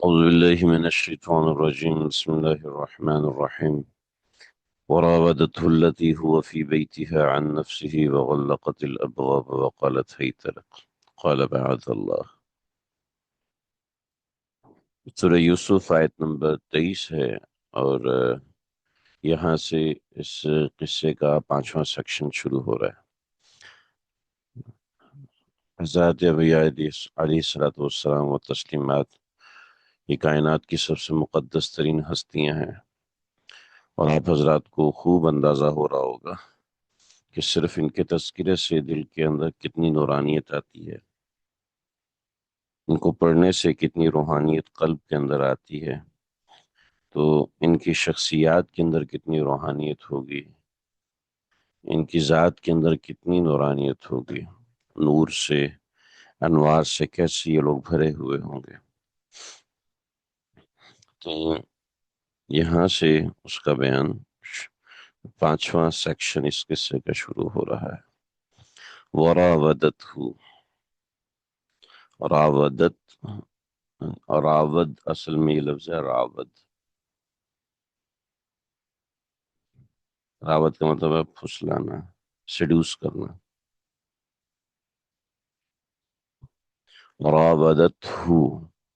أعوذ بالله من الشيطان الرجيم بسم الله الرحمن الرحيم وراودته التي هو في بيتها عن نفسه وغلقت الأبواب وقالت هيت لك قال معاذ الله۔ سورہ یوسف آیت نمبر 23 ہے، اور یہاں سے اس قصے کا 5واں سیکشن شروع ہو رہا ہے۔ حضرت انبیاء علیہ الصلوۃ والسلام و تسلیمات یہ کائنات کی سب سے مقدس ترین ہستیاں ہیں، اور آپ حضرات کو خوب اندازہ ہو رہا ہوگا کہ صرف ان کے تذکرے سے دل کے اندر کتنی نورانیت آتی ہے، ان کو پڑھنے سے کتنی روحانیت قلب کے اندر آتی ہے، تو ان کی شخصیات کے اندر کتنی روحانیت ہوگی، ان کی ذات کے اندر کتنی نورانیت ہوگی، نور سے، انوار سے کیسے یہ لوگ بھرے ہوئے ہوں گے۔ تو یہاں سے اس کا بیان 5واں سیکشن اس قصے کا شروع ہو رہا ہے۔ وراودته، راودت، راود اصل میں یہ لفظ ہے راود۔ راود کا مطلب ہے پھسلانا، سیڈیوس کرنا۔ راودت ہو،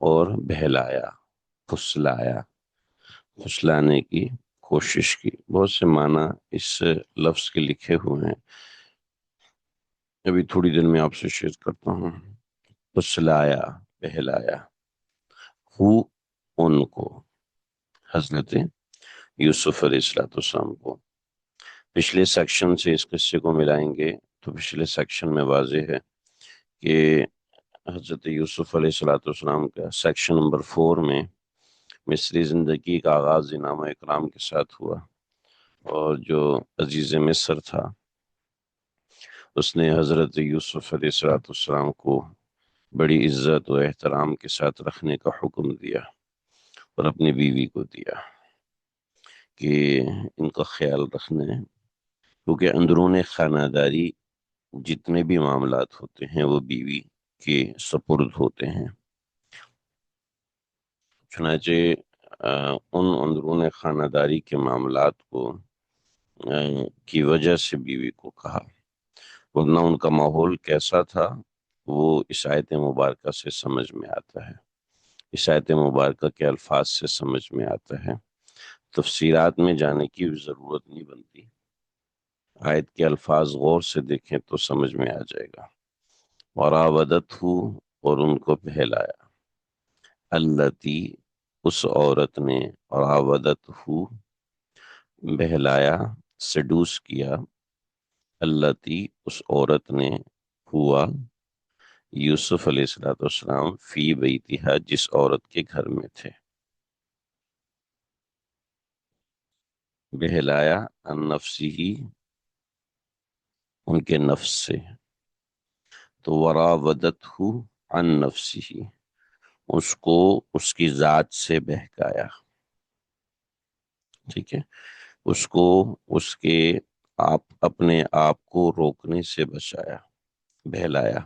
اور بہلایا، پھسلایا، پھسلانے کی کوشش کی۔ بہت سے معنی اس لفظ کے لکھے ہوئے ہیں، ابھی تھوڑی دیر میں آپ سے شیئر کرتا ہوں۔ پھسلایا، بہلایا، ہو ان کو، حضرت یوسف علیہ السلام کو۔ پچھلے سیکشن سے اس قصے کو ملائیں گے تو پچھلے سیکشن میں واضح ہے کہ حضرت یوسف علیہ السلام کا سیکشن نمبر 4 میں مصری زندگی کا آغاز انعام و اکرام کے ساتھ ہوا، اور جو عزیز مصر تھا اس نے حضرت یوسف علیہ السلام کو بڑی عزت و احترام کے ساتھ رکھنے کا حکم دیا، اور اپنی بیوی کو دیا کہ ان کا خیال رکھنا ہے، کیونکہ اندرون خانہ داری جتنے بھی معاملات ہوتے ہیں وہ بیوی کے سپرد ہوتے ہیں۔ چنانچہ ان اندرون خانہ داری کے معاملات کو کی وجہ سے بیوی کو کہا، ورنہ ان کا ماحول کیسا تھا وہ اس آیت مبارکہ سے سمجھ میں آتا ہے، اس آیت مبارکہ کے الفاظ سے سمجھ میں آتا ہے، تفسیرات میں جانے کی ضرورت نہیں بنتی، آیت کے الفاظ غور سے دیکھیں تو سمجھ میں آ جائے گا۔ وراودت ہو، اور ان کو بہلایا، التی، اس عورت نے، راودت ہو، بہلایا، سیڈوس کیا، التی، اس عورت نے، ہوا، یوسف علیہ السلام فی بیتہا، جس عورت کے گھر میں تھے، بہلایا عن نفسی، ان کے نفس سے، تو وراودت ہو عن نفسی، اس کو اس کی ذات سے بہکایا، ٹھیک ہے، اس کو اس کے اپنے آپ کو روکنے سے بچایا، بہلایا،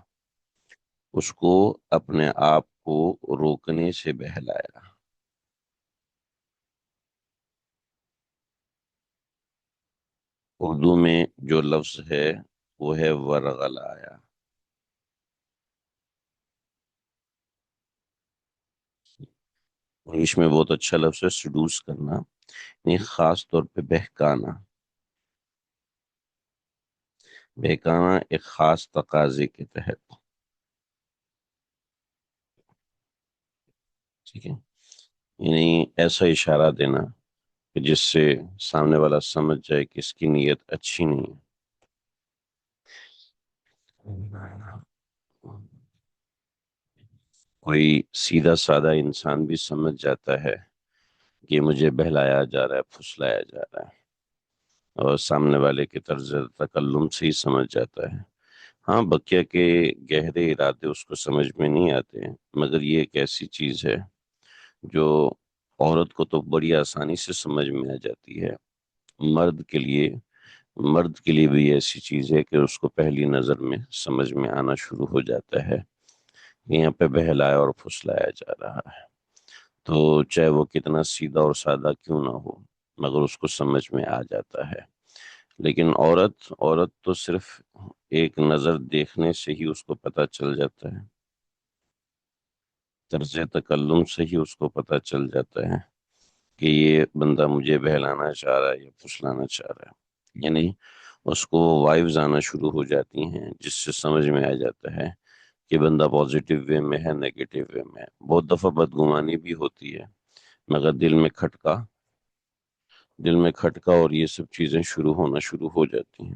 اس کو اپنے آپ کو روکنے سے بہلایا۔ اردو میں جو لفظ ہے وہ ہے ورغلایا، انگلش میں بہت اچھا لفظ ہے سیڈوس کرنا، یعنی خاص طور پہ بہکانا، بہکانا ایک خاص تقاضے کے تحت، ٹھیک ہے، یعنی ایسا اشارہ دینا کہ جس سے سامنے والا سمجھ جائے کہ اس کی نیت اچھی نہیں ہے۔ کوئی سیدھا سادہ انسان بھی سمجھ جاتا ہے کہ مجھے بہلایا جا رہا ہے، پھسلایا جا رہا ہے، اور سامنے والے کے طرز تکلم سے ہی سمجھ جاتا ہے۔ ہاں، بقیہ کے گہرے ارادے اس کو سمجھ میں نہیں آتے ہیں، مگر یہ ایک ایسی چیز ہے جو عورت کو تو بڑی آسانی سے سمجھ میں آ جاتی ہے، مرد کے لیے بھی ایسی چیز ہے کہ اس کو پہلی نظر میں سمجھ میں آنا شروع ہو جاتا ہے کہ یہاں پہ بہلایا اور پھسلایا جا رہا ہے۔ تو چاہے وہ کتنا سیدھا اور سادہ کیوں نہ ہو، مگر اس کو سمجھ میں آ جاتا ہے۔ لیکن عورت عورت تو صرف ایک نظر دیکھنے سے ہی اس کو پتہ چل جاتا ہے، طرز تکلم سے ہی اس کو پتہ چل جاتا ہے کہ یہ بندہ مجھے بہلانا چاہ رہا ہے یا پھسلانا چاہ رہا ہے۔ یعنی اس کو وائبز آنا شروع ہو جاتی ہیں، جس سے سمجھ میں آ جاتا ہے کہ بندہ پازیٹیو وے میں ہے، نیگیٹو وے میں ہے۔ بہت دفعہ بدگمانی بھی ہوتی ہے، مگر دل میں کھٹکا اور یہ سب چیزیں ہونا شروع ہو جاتی ہیں۔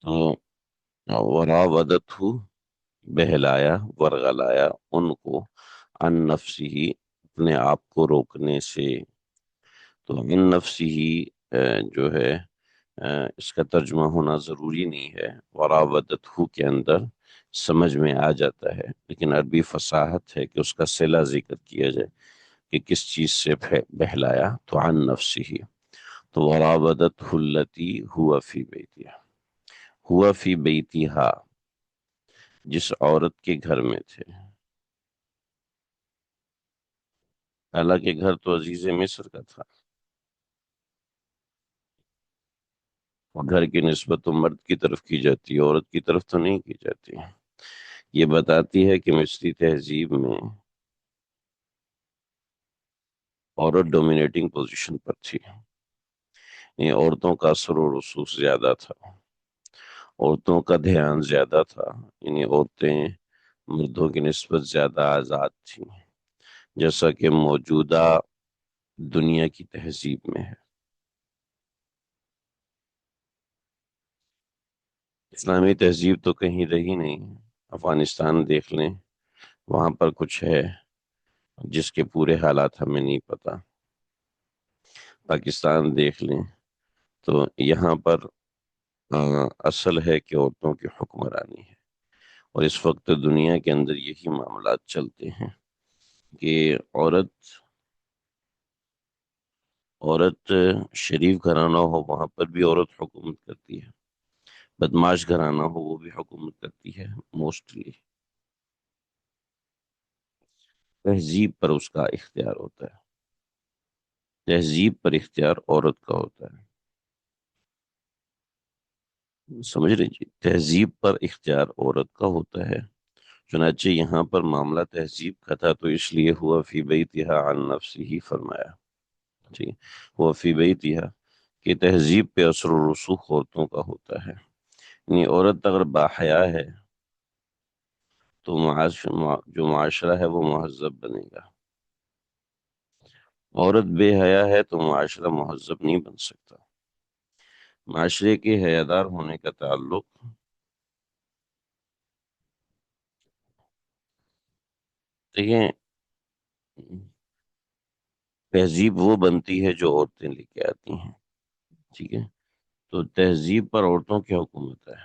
تو وراودت ہو، بہلایا، ورغلایا ان کو، ان نفسی ہی، اپنے آپ کو روکنے سے۔ تو ان نفسی ہی جو ہے اس کا ترجمہ ہونا ضروری نہیں ہے، وراودت ہو کے اندر سمجھ میں آ جاتا ہے، لیکن عربی فصاحت ہے کہ اس کا صلہ ذکر کیا جائے کہ کس چیز سے بہلایا، تو عن نفسی ہی۔ تو وراودت التی ہوا فی بیتہا، ہوا فی بیتہا، جس عورت کے گھر میں تھے۔ حالانکہ گھر تو عزیز مصر کا تھا، اور گھر کی نسبت تو مرد کی طرف کی جاتی ہے، عورت کی طرف تو نہیں کی جاتی۔ یہ بتاتی ہے کہ مصری تہذیب میں عورت ڈومینیٹنگ پوزیشن پر تھی، یعنی عورتوں کا اثر و رسوخ زیادہ تھا، عورتوں کا دھیان زیادہ تھا، یعنی عورتیں مردوں کی نسبت زیادہ آزاد تھیں، جیسا کہ موجودہ دنیا کی تہذیب میں ہے۔ اسلامی تہذیب تو کہیں رہی نہیں، افغانستان دیکھ لیں، وہاں پر کچھ ہے جس کے پورے حالات ہمیں نہیں پتا۔ پاکستان دیکھ لیں تو یہاں پر اصل ہے کہ عورتوں کی حکمرانی ہے، اور اس وقت دنیا کے اندر یہی معاملات چلتے ہیں کہ عورت شریف گھرانہ ہو وہاں پر بھی عورت حکومت کرتی ہے، بدماش گھرانہ ہو وہ بھی حکومت کرتی ہے موسٹلی۔ تہذیب پر اس کا اختیار ہوتا ہے، تہذیب پر اختیار عورت کا ہوتا ہے، سمجھ رہے جی؟ تہذیب پر اختیار عورت کا ہوتا ہے۔ چنانچہ یہاں پر معاملہ تہذیب کا تھا، تو اس لیے ہوا فی بیتہا عن نفسہ فرمایا، ٹھیک ہے؟ ہوا فی بیتہا کہ تہذیب پہ اثر و رسوخ عورتوں کا ہوتا ہے، یعنی عورت اگر باحیا ہے تو جو معاشرہ ہے وہ مہذب بنے گا، عورت بے حیا ہے تو معاشرہ مہذب نہیں بن سکتا۔ معاشرے کے حیادار ہونے کا تعلق، دیکھیں، تہذیب وہ بنتی ہے جو عورتیں لے کے آتی ہیں، ٹھیک ہے؟ تو تہذیب پر عورتوں کی حکومت ہے،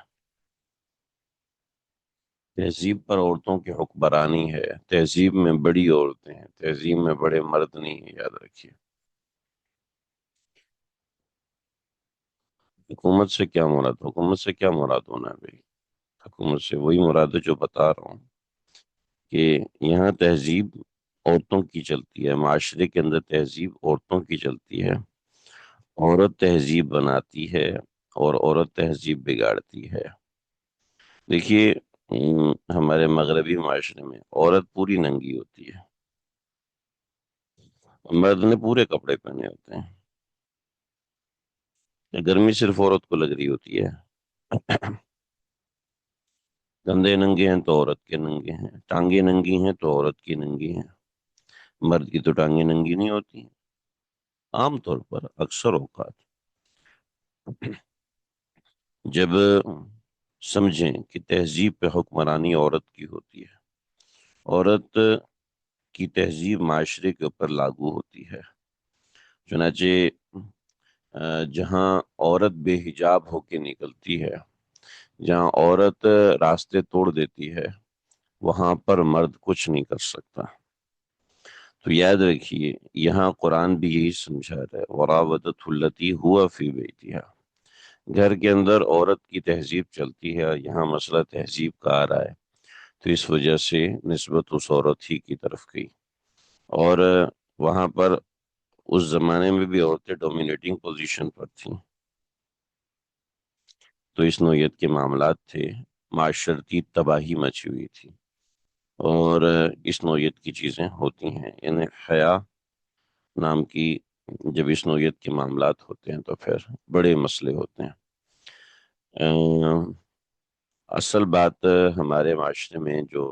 تہذیب پر عورتوں کی حکمرانی ہے، تہذیب میں بڑی عورتیں ہیں، تہذیب میں بڑے مرد نہیں ہیں، یاد رکھیے۔ حکومت سے کیا مراد ہونا ہے بھائی؟ حکومت سے وہی مراد ہے جو بتا رہا ہوں کہ یہاں تہذیب عورتوں کی چلتی ہے، معاشرے کے اندر تہذیب عورتوں کی چلتی ہے، عورت تہذیب بناتی ہے اور عورت تہذیب بگاڑتی ہے۔ دیکھیے، ہمارے مغربی معاشرے میں عورت پوری ننگی ہوتی ہے، مرد نے پورے کپڑے پہنے ہوتے ہیں، گرمی صرف عورت کو لگ رہی ہوتی ہے، کندھے ننگے ہیں تو عورت کے ننگے ہیں، ٹانگیں ننگی ہیں تو عورت کی ننگی ہیں، مرد کی تو ٹانگیں ننگی نہیں ہوتی، عام طور پر اکثر اوقات۔ جب سمجھیں کہ تہذیب پہ حکمرانی عورت کی ہوتی ہے، عورت کی تہذیب معاشرے کے اوپر لاگو ہوتی ہے، چنانچہ جہاں عورت بے حجاب ہو کے نکلتی ہے، جہاں عورت راستے توڑ دیتی ہے، وہاں پر مرد کچھ نہیں کر سکتا۔ تو یاد رکھیے، یہاں قرآن بھی یہی سمجھا رہا ہے، وراودت التی ہوا فی بیتہا، گھر کے اندر عورت کی تہذیب چلتی ہے، یہاں مسئلہ تہذیب کا آ رہا ہے تو اس وجہ سے نسبت اس عورت ہی کی طرف گئی، اور وہاں پر اس زمانے میں بھی عورتیں ڈومینیٹنگ پوزیشن پر تھیں، تو اس نوعیت کے معاملات تھے، معاشرتی تباہی مچی ہوئی تھی، اور اس نوعیت کی چیزیں ہوتی ہیں، یعنی حیا نام کی جب اس نوعیت کے معاملات ہوتے ہیں تو پھر بڑے مسئلے ہوتے ہیں۔ اصل بات ہمارے معاشرے میں جو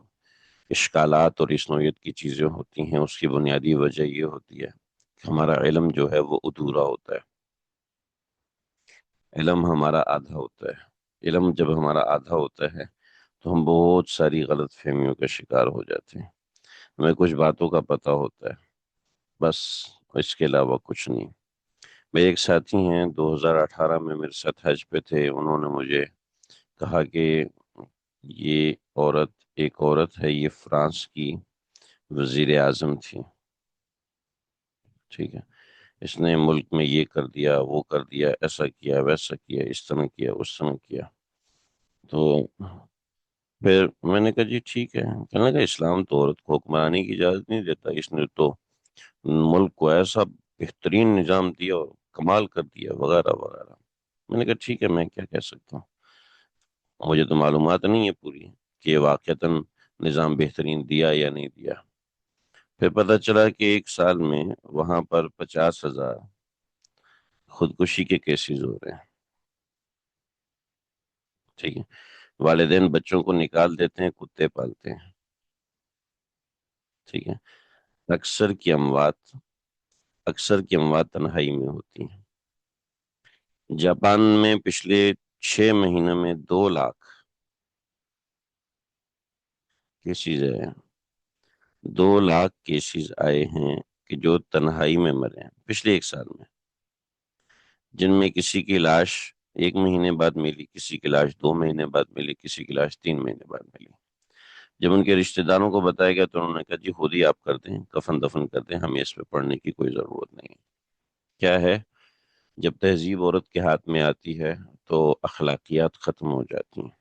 اشکالات اور اس نوعیت کی چیزیں ہوتی ہیں، اس کی بنیادی وجہ یہ ہوتی ہے کہ ہمارا علم جو ہے وہ ادھورا ہوتا ہے، علم ہمارا آدھا ہوتا ہے، علم جب ہمارا آدھا ہوتا ہے تو ہم بہت ساری غلط فہمیوں کا شکار ہو جاتے ہیں، ہمیں کچھ باتوں کا پتہ ہوتا ہے بس، اس کے علاوہ کچھ نہیں۔ میرے ایک ساتھی ہیں، 2018 میں میرے ساتھ حج پہ تھے، انہوں نے مجھے کہا کہ یہ عورت ایک عورت ہے، یہ فرانس کی وزیر اعظم تھی، ٹھیک ہے، اس نے ملک میں یہ کر دیا، وہ کر دیا، ایسا کیا، ویسا کیا، اس طرح کیا، اس طرح کیا۔ تو پھر میں نے کہا جی ٹھیک ہے، کہنے لگا اسلام تو عورت کو حکمرانی کی اجازت نہیں دیتا، اس نے تو ملک کو ایسا بہترین نظام دیا اور کمال کر دیا وغیرہ وغیرہ۔ میں نے کہا ٹھیک ہے، میں کیا کہہ سکتا ہوں، مجھے تو معلومات نہیں ہے پوری کہ واقعتاً نظام بہترین دیا یا نہیں دیا۔ پھر پتہ چلا کہ ایک سال میں وہاں پر 50,000 خودکشی کے کیسز ہو رہے ہیں، ٹھیک ہے، والدین بچوں کو نکال دیتے ہیں، کتے پالتے ہیں، ٹھیک ہے، اکثر کی اموات اکثر کی اموات تنہائی میں ہوتی ہیں۔ جاپان میں پچھلے 6 مہینے میں 2 لاکھ کیسز آئے، 2 لاکھ کیسز آئے ہیں کہ جو تنہائی میں مرے ہیں پچھلے ایک سال میں، جن میں کسی کی لاش 1 مہینے بعد ملی، کسی کی لاش 2 مہینے بعد ملی، کسی کی لاش 3 مہینے بعد ملی۔ جب ان کے رشتہ داروں کو بتایا گیا تو انہوں نے کہا جی خود ہی آپ کر دیں، کفن دفن کر دیں، ہمیں اس پہ پڑھنے کی کوئی ضرورت نہیں ہے۔ کیا ہے، جب تہذیب عورت کے ہاتھ میں آتی ہے تو اخلاقیات ختم ہو جاتی ہیں،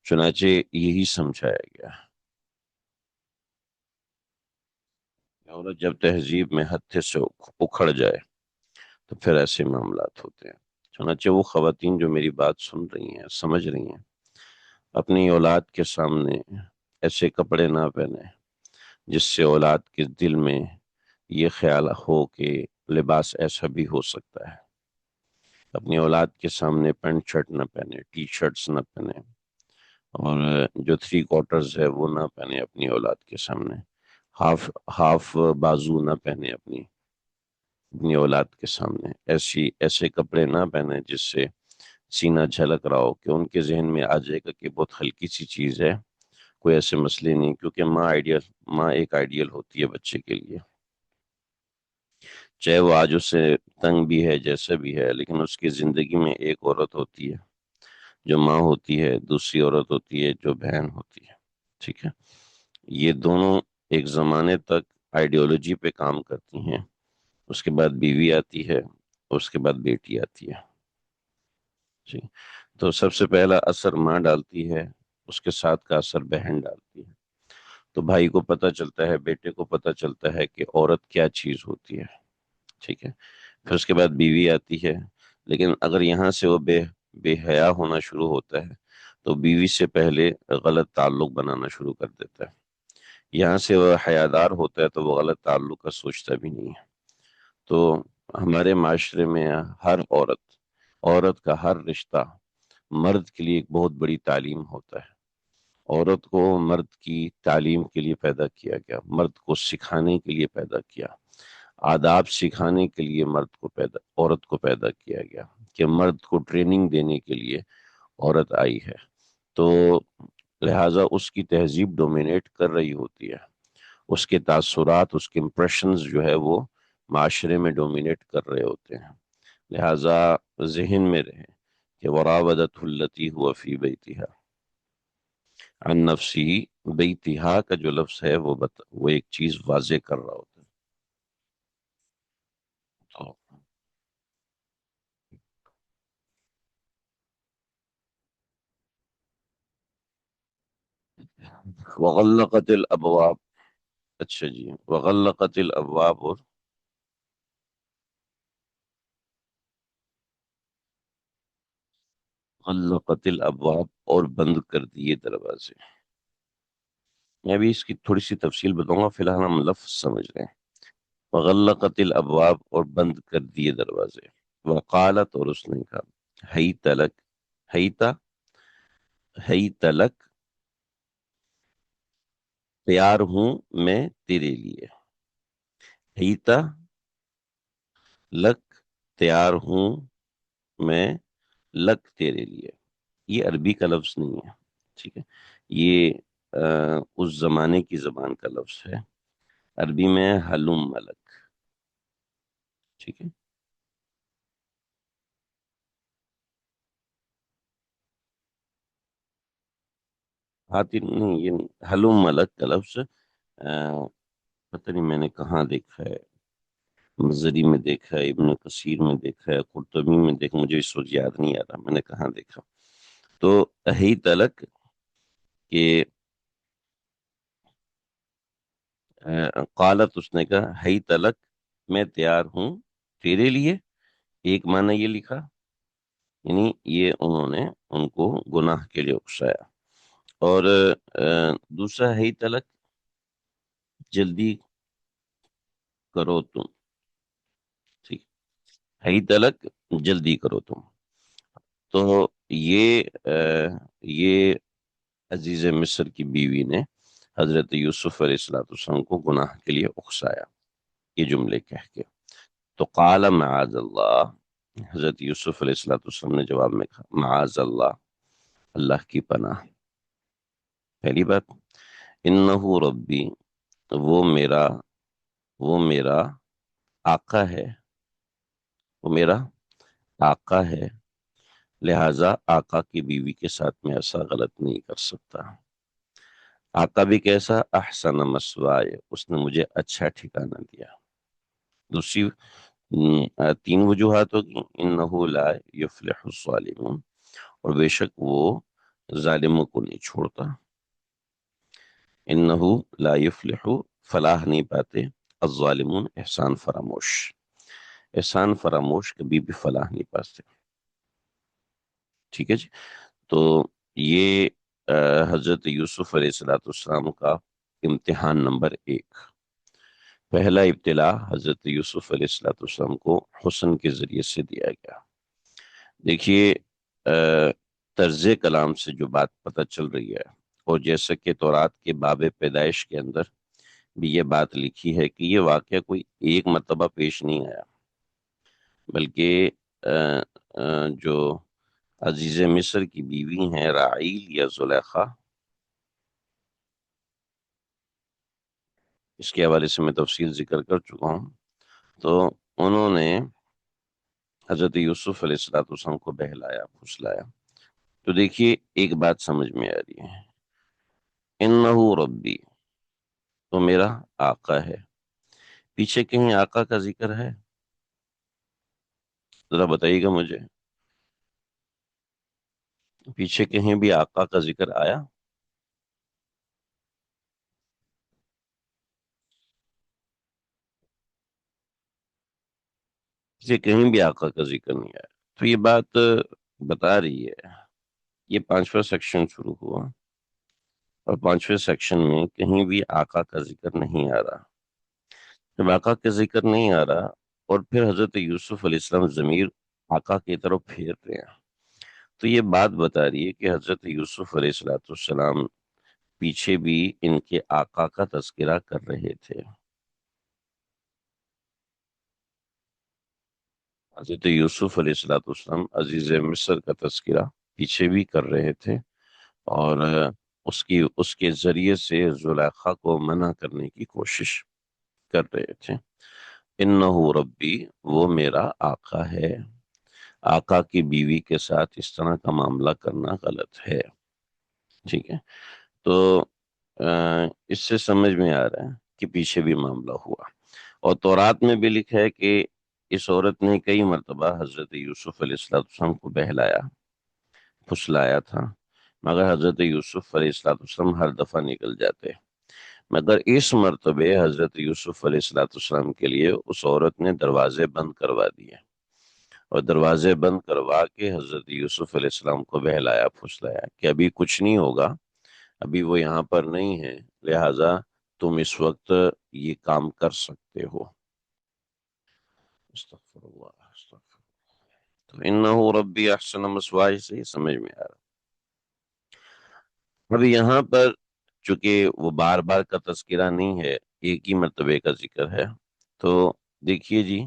چنانچہ یہی سمجھایا گیا، عورت جب تہذیب میں ہتھے سے اکھڑ جائے تو پھر ایسے معاملات ہوتے ہیں۔ چنانچہ وہ خواتین جو میری بات سن رہی ہیں، سمجھ رہی ہیں، اپنی اولاد کے سامنے ایسے کپڑے نہ پہنے جس سے اولاد کے دل میں یہ خیال ہو کہ لباس ایسا بھی ہو سکتا ہے، اپنی اولاد کے سامنے پینٹ شرٹ نہ پہنے، ٹی شرٹس نہ پہنے، اور جو 3 کوارٹرز ہے وہ نہ پہنے اپنی اولاد کے سامنے، ہاف ہاف بازو نہ پہنے اپنی اولاد کے سامنے، ایسے کپڑے نہ پہنے جس سے سینہ جھلک رہا ہو کہ ان کے ذہن میں آ جائے گا کہ بہت ہلکی سی چیز ہے، کوئی ایسے مسئلے نہیں، کیونکہ ماں ایک آئیڈیل ہوتی ہے بچے کے لیے، چاہے وہ آج اس سے تنگ بھی ہے جیسا بھی ہے، لیکن اس کی زندگی میں ایک عورت ہوتی ہے جو ماں ہوتی ہے، دوسری عورت ہوتی ہے جو بہن ہوتی ہے، ٹھیک ہے، یہ دونوں ایک زمانے تک آئیڈیولوجی پہ کام کرتی ہیں، اس کے بعد بیوی آتی ہے، اس کے بعد بیٹی آتی ہے، جی، تو سب سے پہلا اثر ماں ڈالتی ہے، اس کے ساتھ کا اثر بہن ڈالتی ہے، تو بھائی کو پتہ چلتا ہے، بیٹے کو پتہ چلتا ہے کہ عورت کیا چیز ہوتی ہے، ٹھیک ہے، پھر اس کے بعد بیوی آتی ہے، لیکن اگر یہاں سے وہ بے حیا ہونا شروع ہوتا ہے تو بیوی سے پہلے غلط تعلق بنانا شروع کر دیتا ہے، یہاں سے وہ حیادار ہوتا ہے تو وہ غلط تعلق کا سوچتا بھی نہیں ہے۔ تو ہمارے معاشرے میں عورت کا ہر رشتہ مرد کے لیے ایک بہت بڑی تعلیم ہوتا ہے، عورت کو مرد کی تعلیم کے لیے پیدا کیا گیا، مرد کو سکھانے کے لیے پیدا کیا، آداب سکھانے کے لیے عورت کو پیدا کیا گیا، کہ مرد کو ٹریننگ دینے کے لیے عورت آئی ہے، تو لہٰذا اس کی تہذیب ڈومینیٹ کر رہی ہوتی ہے، اس کے تاثرات، اس کے امپریشنز جو ہے وہ معاشرے میں ڈومینیٹ کر رہے ہوتے ہیں، لہٰذا ذہن میں رہے کہ وراودته التي هو في بيتها عن نفسه، بیتہا کا جو لفظ ہے وہ ایک چیز واضح کر رہا ہوتا ہے۔ تو وغلقت الابواب. اچھا جی، وغلقت الابواب اور غلقت الابواب اور بند کر دیے دروازے. میں بھی اس کی تھوڑی سی تفصیل بتاؤں گا، فی الحال ہم لفظ سمجھ رہے ہیں. وغلقت الابواب اور بند کر دیے دروازے. وقالت اور اس نے کہا، ہی تلک، ہیتا، ہی تلک، تیار ہوں میں تیرے لیے. ہیتا لک، تیار ہوں میں لک تیرے لیے. یہ عربی کا لفظ نہیں ہے، ٹھیک ہے. یہ اس زمانے کی زبان کا لفظ ہے. عربی میں حلم ملک. ٹھیک ہے. ہاتھی نہیں، یہ نہیں. حلم ملک کا لفظ پتہ نہیں میں نے کہاں دیکھا ہے. مزری میں دیکھا ہے، ابن کثیر میں دیکھا ہے، قرطبی میں دیکھا، مجھے اس وقت یاد نہیں آ رہا میں نے کہاں دیکھا. تو ہی تلک کہ قالت اس نے کہا، ہی تلک، میں تیار ہوں تیرے لیے. ایک معنی یہ لکھا، یعنی یہ انہوں نے ان کو گناہ کے لیے اکسایا. اور دوسرا ہے تلک، جلدی کرو تم. ٹھیک ہے، تلک، جلدی کرو تم. تو یہ عزیز مصر کی بیوی نے حضرت یوسف علیہ السلام کو گناہ کے لیے اکسایا یہ جملے کہہ کے. تو قال معاذ اللہ، حضرت یوسف علیہ السلام نے جواب میں کہا، معاذ اللہ، اللہ کی پناہ. پہلی بات، انہو ربی، وہ میرا وہ میرا آقا ہے، وہ میرا آقا ہے، لہذا آقا کی بیوی کے ساتھ میں ایسا غلط نہیں کر سکتا. آقا بھی کیسا، احسن مثوائے، اس نے مجھے اچھا ٹھکانہ دیا. دوسری تین وجوہات ہوگی. انہو لا یفلح الظالمون، اور بے شک وہ ظالموں کو نہیں چھوڑتا. انہو لا یفلح، فلاح نہیں پاتے، الظالمون، احسان فراموش. احسان فراموش کبھی بھی فلاح نہیں پاتے. ٹھیک ہے جی. تو یہ حضرت یوسف علیہ السلام کا امتحان نمبر 1. پہلا ابتلا حضرت یوسف علیہ السلام کو حسن کے ذریعے سے دیا گیا. دیکھیے طرز کلام سے جو بات پتہ چل رہی ہے، اور جیسا کہ تورات کے باب پیدائش کے اندر بھی یہ بات لکھی ہے کہ یہ واقعہ کوئی ایک مرتبہ پیش نہیں آیا، بلکہ جو عزیز مصر کی بیوی ہیں راعیل یا زلیخا، اس کے حوالے سے میں تفصیل ذکر کر چکا ہوں. تو انہوں نے حضرت یوسف علیہ السلام کو بہلایا پھسلایا. تو دیکھیے ایک بات سمجھ میں آ رہی ہے، انہو ربی، تو میرا آقا ہے. پیچھے کہیں آقا کا ذکر ہے؟ ذرا بتائیے گا مجھے، پیچھے کہیں بھی آقا کا ذکر آیا؟ پیچھے کہیں بھی آقا کا ذکر نہیں آیا. تو یہ بات بتا رہی ہے، یہ 5واں سیکشن شروع ہوا اور 5ویں سیکشن میں کہیں بھی آقا کا ذکر نہیں آ رہا. جب آقا کا ذکر نہیں آ رہا اور پھر حضرت یوسف علیہ السلام ضمیر آقا کی طرف پھیر رہے ہیں، تو یہ بات بتا رہی ہے کہ حضرت یوسف علیہ السلام پیچھے بھی ان کے آقا کا تذکرہ کر رہے تھے. حضرت یوسف علیہ السلام عزیز مصر کا تذکرہ پیچھے بھی کر رہے تھے، اور اس کے ذریعے سے زلیخا کو منع کرنے کی کوشش کر رہے تھے. انہو ربی، وہ میرا آقا ہے. آقا کی بیوی کے ساتھ اس طرح کا معاملہ کرنا غلط ہے. ٹھیک ہے. تو اس سے سمجھ میں آ رہا ہے کہ پیچھے بھی معاملہ ہوا، اور تورات میں بھی لکھا ہے کہ اس عورت نے کئی مرتبہ حضرت یوسف علیہ السلام کو بہلایا پھسلایا تھا. مگر حضرت یوسف علیہ السلام ہر دفعہ نکل جاتے، مگر اس مرتبے حضرت یوسف علیہ السلام کے لیے اس عورت نے دروازے بند کروا دیے، اور دروازے بند کروا کے حضرت یوسف علیہ السلام کو بہلایا پھسلایا کہ ابھی کچھ نہیں ہوگا، ابھی وہ یہاں پر نہیں ہے، لہٰذا تم اس وقت یہ کام کر سکتے ہو۔ استغفر اللہ، استغفر۔ تو انہو ربی احسن مثواہ سے یہ سمجھ میں آ رہا۔ ابھی یہاں پر چونکہ وہ بار بار کا تذکرہ نہیں ہے، ایک ہی مرتبے کا ذکر ہے، تو دیکھیے جی،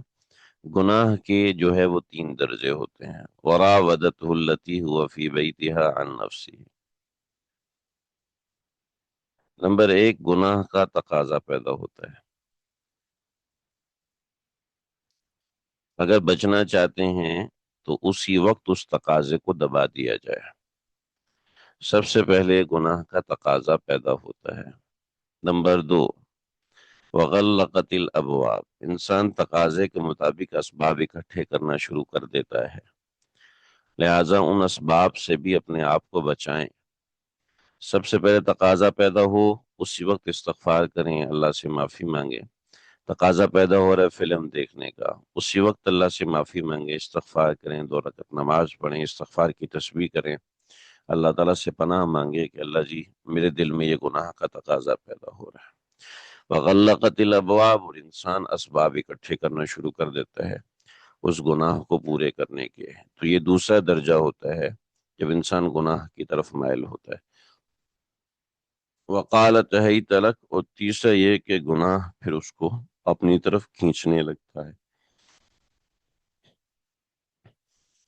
گناہ کے جو ہے وہ 3 درجے ہوتے ہیں۔ وراودته التي هو في بيتها عن نفسه، نمبر 1 گناہ کا تقاضا پیدا ہوتا ہے۔ اگر بچنا چاہتے ہیں تو اسی وقت اس تقاضے کو دبا دیا جائے۔ سب سے پہلے گناہ کا تقاضا پیدا ہوتا ہے۔ نمبر 2 وغلقت الابواب، انسان تقاضے کے مطابق اسباب اکٹھے کرنا شروع کر دیتا ہے، لہٰذا ان اسباب سے بھی اپنے آپ کو بچائیں۔ سب سے پہلے تقاضا پیدا ہو اسی وقت استغفار کریں، اللہ سے معافی مانگیں۔ تقاضا پیدا ہو رہا ہے فلم دیکھنے کا، اسی وقت اللہ سے معافی مانگیں، استغفار کریں، 2 رکعت نماز پڑھیں، استغفار کی تسبیح کریں، اللہ تعالیٰ سے پناہ مانگے کہ اللہ جی میرے دل میں یہ گناہ کا تقاضا پیدا ہو رہا ہے۔ وغلقت الابواب، اور انسان اسباب اکٹھے کرنا شروع کر دیتا ہے اس گناہ کو پورے کرنے کے۔ تو یہ دوسرا درجہ ہوتا ہے جب انسان گناہ کی طرف مائل ہوتا ہے۔ وقالت حیت لک، اور تیسرا یہ کہ گناہ پھر اس کو اپنی طرف کھینچنے لگتا ہے۔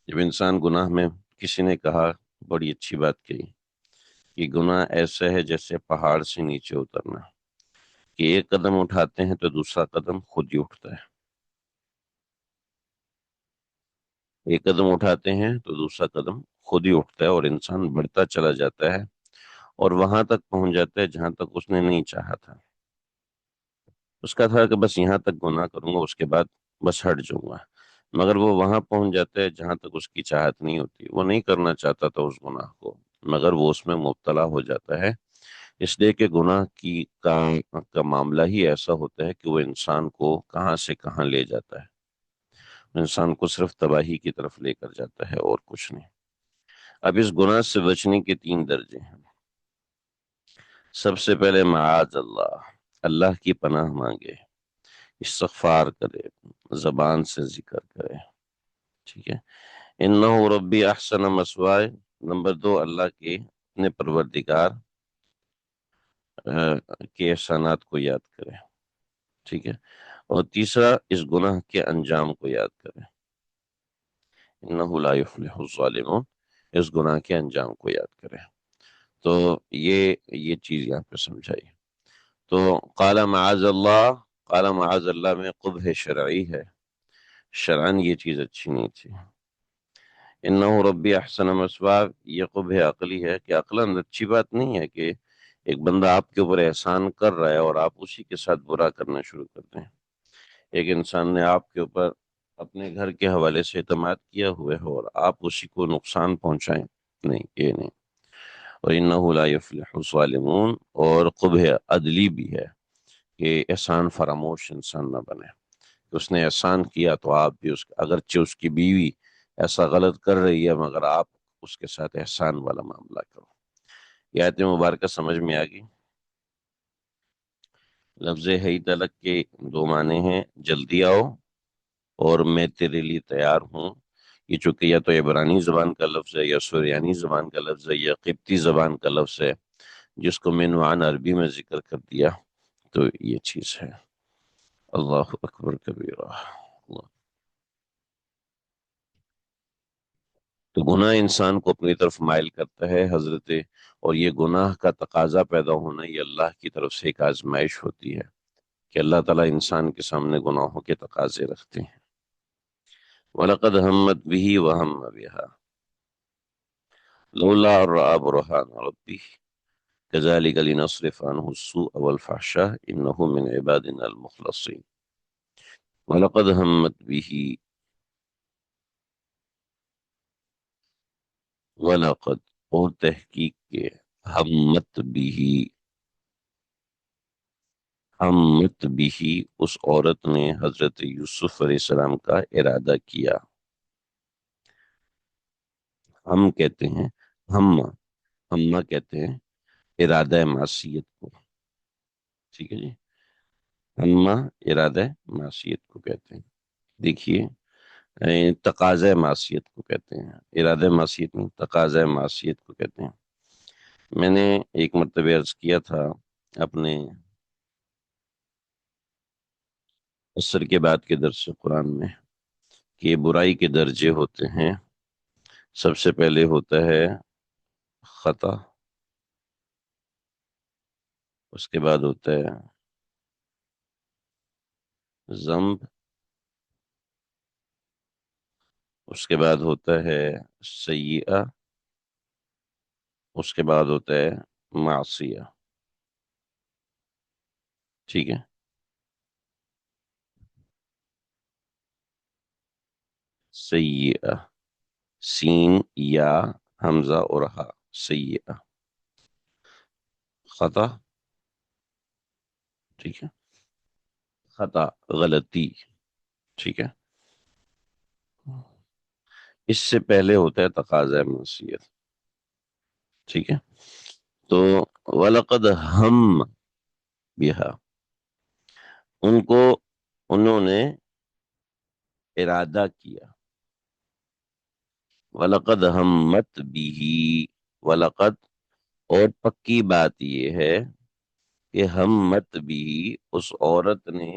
جب انسان گناہ میں، کسی نے کہا بڑی اچھی بات کہی کہ گناہ ایسا ہے جیسے پہاڑ سے نیچے اترنا، کہ ایک قدم اٹھاتے ہیں تو دوسرا قدم خود ہی اٹھتا ہے، ایک قدم اٹھاتے ہیں تو دوسرا قدم خود ہی اٹھتا ہے، اور انسان بڑھتا چلا جاتا ہے اور وہاں تک پہنچ جاتا ہے جہاں تک اس نے نہیں چاہا تھا۔ اس کا تھا کہ بس یہاں تک گناہ کروں گا، اس کے بعد بس ہٹ جاؤں گا، مگر وہ وہاں پہنچ جاتا ہے جہاں تک اس کی چاہت نہیں ہوتی، وہ نہیں کرنا چاہتا تھا اس گناہ کو، مگر وہ اس میں مبتلا ہو جاتا ہے۔ اس لیے کہ گناہ کا معاملہ ہی ایسا ہوتا ہے کہ وہ انسان کو کہاں سے کہاں لے جاتا ہے، انسان کو صرف تباہی کی طرف لے کر جاتا ہے اور کچھ نہیں۔ اب اس گناہ سے بچنے کے 3 درجے ہیں۔ سب سے پہلے معاذ اللہ، اللہ کی پناہ مانگے، استغفار کرے، زبان سے ذکر کرے، ٹھیک ہے۔ انہو ربی احسن مثوائے، نمبر 2 اللہ کے اپنے پروردگار کے احسانات کو یاد کرے، ٹھیک ہے، اور تیسرا اس گناہ کے انجام کو یاد کرے، انہو لا یفلح الظالمون، اس گناہ کے انجام کو یاد کرے۔ تو یہ چیز یہاں پہ سمجھائی۔ تو قال معاذ اللہ میں قبح شرعی ہے، شرعن یہ چیز اچھی نہیں تھی۔ انہو ربی احسن مثواہ، یہ قبح عقلی ہے کہ عقلاً اچھی بات نہیں ہے کہ ایک بندہ آپ کے اوپر احسان کر رہا ہے اور آپ اسی کے ساتھ برا کرنا شروع کر دیں۔ ایک انسان نے آپ کے اوپر اپنے گھر کے حوالے سے اعتماد کیا ہوئے ہے اور آپ اسی کو نقصان پہنچائیں، نہیں، یہ نہیں۔ اور انہو لا یفلح الظالمون، اور قبح عدلی بھی ہے کہ احسان فراموش انسان نہ بنے، کہ اس نے احسان کیا تو آپ بھی اگرچہ اس کی بیوی ایسا غلط کر رہی ہے مگر آپ اس کے ساتھ احسان والا معاملہ کرو۔ یہ آیت مبارکہ سمجھ میں آگی۔ لفظ حی تلک کے 2 معنی ہیں، جلدی آؤ اور میں تیرے لیے تیار ہوں۔ یہ چونکہ یا تو عبرانی زبان کا لفظ ہے، یا سریانی زبان کا لفظ ہے، یا قبطی زبان کا لفظ ہے، جس کو میں نوعان عربی میں ذکر کر دیا، تو یہ چیز ہے۔ اللہ اکبر کبیرہ۔ تو گناہ انسان کو اپنی طرف مائل کرتا ہے حضرت، اور یہ گناہ کا تقاضا پیدا ہونا یہ اللہ کی طرف سے ایک آزمائش ہوتی ہے کہ اللہ تعالیٰ انسان کے سامنے گناہوں کے تقاضے رکھتے ہیں۔ وَلَقَدْ هَمَّتْ بِهِ وَهَمَّ بِهَا لَوْلَا أَن رَّأَىٰ بُرْهَانَ رَبِّهِ كَذَٰلِكَ لِنَصْرِفَ عَنْهُ السُّوءَ وَالْفَحْشَاءَ إِنَّهُ مِنْ عِبَادِنَا الْمُخْلَصِينَ۔ وَلَقَدْ هَمَّتْ بِهِ، وَلَقَدْ، اور تحقیق کہ ہمت بھی، ہمت بھی، اس عورت نے حضرت یوسف علیہ السلام کا ارادہ کیا. ہم کہتے ہیں، ہم کہتے ہیں ارادہ معصیت کو. ٹھیک ہے جی. ہم ارادہ معصیت کو کہتے ہیں. دیکھیے، تقاضۂ معصیت کو کہتے ہیں، ارادہ معصیت نہیں، تقاضۂ معصیت کو کہتے ہیں. میں نے ایک مرتبہ عرض کیا تھا اپنے عصر کے بعد کے درس قرآن میں کہ برائی کے درجے ہوتے ہیں. سب سے پہلے ہوتا ہے خطا، اس کے بعد ہوتا ہے ذنب، اس کے بعد ہوتا ہے سیئہ، اس کے بعد ہوتا ہے معصیہ. ٹھیک ہے. سیئہ، سین یا حمزہ اور ہا، سیئہ. خطا، ٹھیک ہے، خطا غلطی. ٹھیک ہے. اس سے پہلے ہوتا ہے تقاضۂ معصیت. ٹھیک ہے. تو وَلَقَدْ ہم بہا، ان کو، انہوں نے ارادہ کیا. وَلَقَدْ ہمت بھی، وَلَقَدْ، اور پکی بات یہ ہے کہ ہمت بھی، اس عورت نے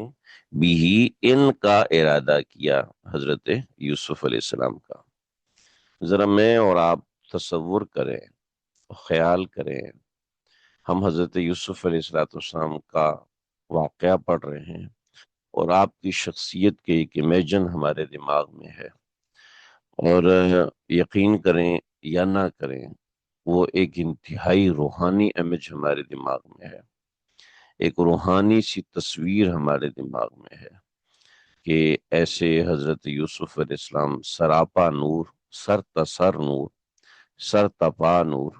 بھی، ان کا ارادہ کیا حضرت یوسف علیہ السلام کا. ذرا میں اور آپ تصور کریں، خیال کریں، ہم حضرت یوسف علیہ السلام کا واقعہ پڑھ رہے ہیں اور آپ کی شخصیت کے ایک امیجن ہمارے دماغ میں ہے، اور یقین کریں یا نہ کریں، وہ ایک انتہائی روحانی امیج ہمارے دماغ میں ہے. ایک روحانی سی تصویر ہمارے دماغ میں ہے کہ ایسے حضرت یوسف علیہ السلام سراپا نور، سر تسر نور، سر تپا نور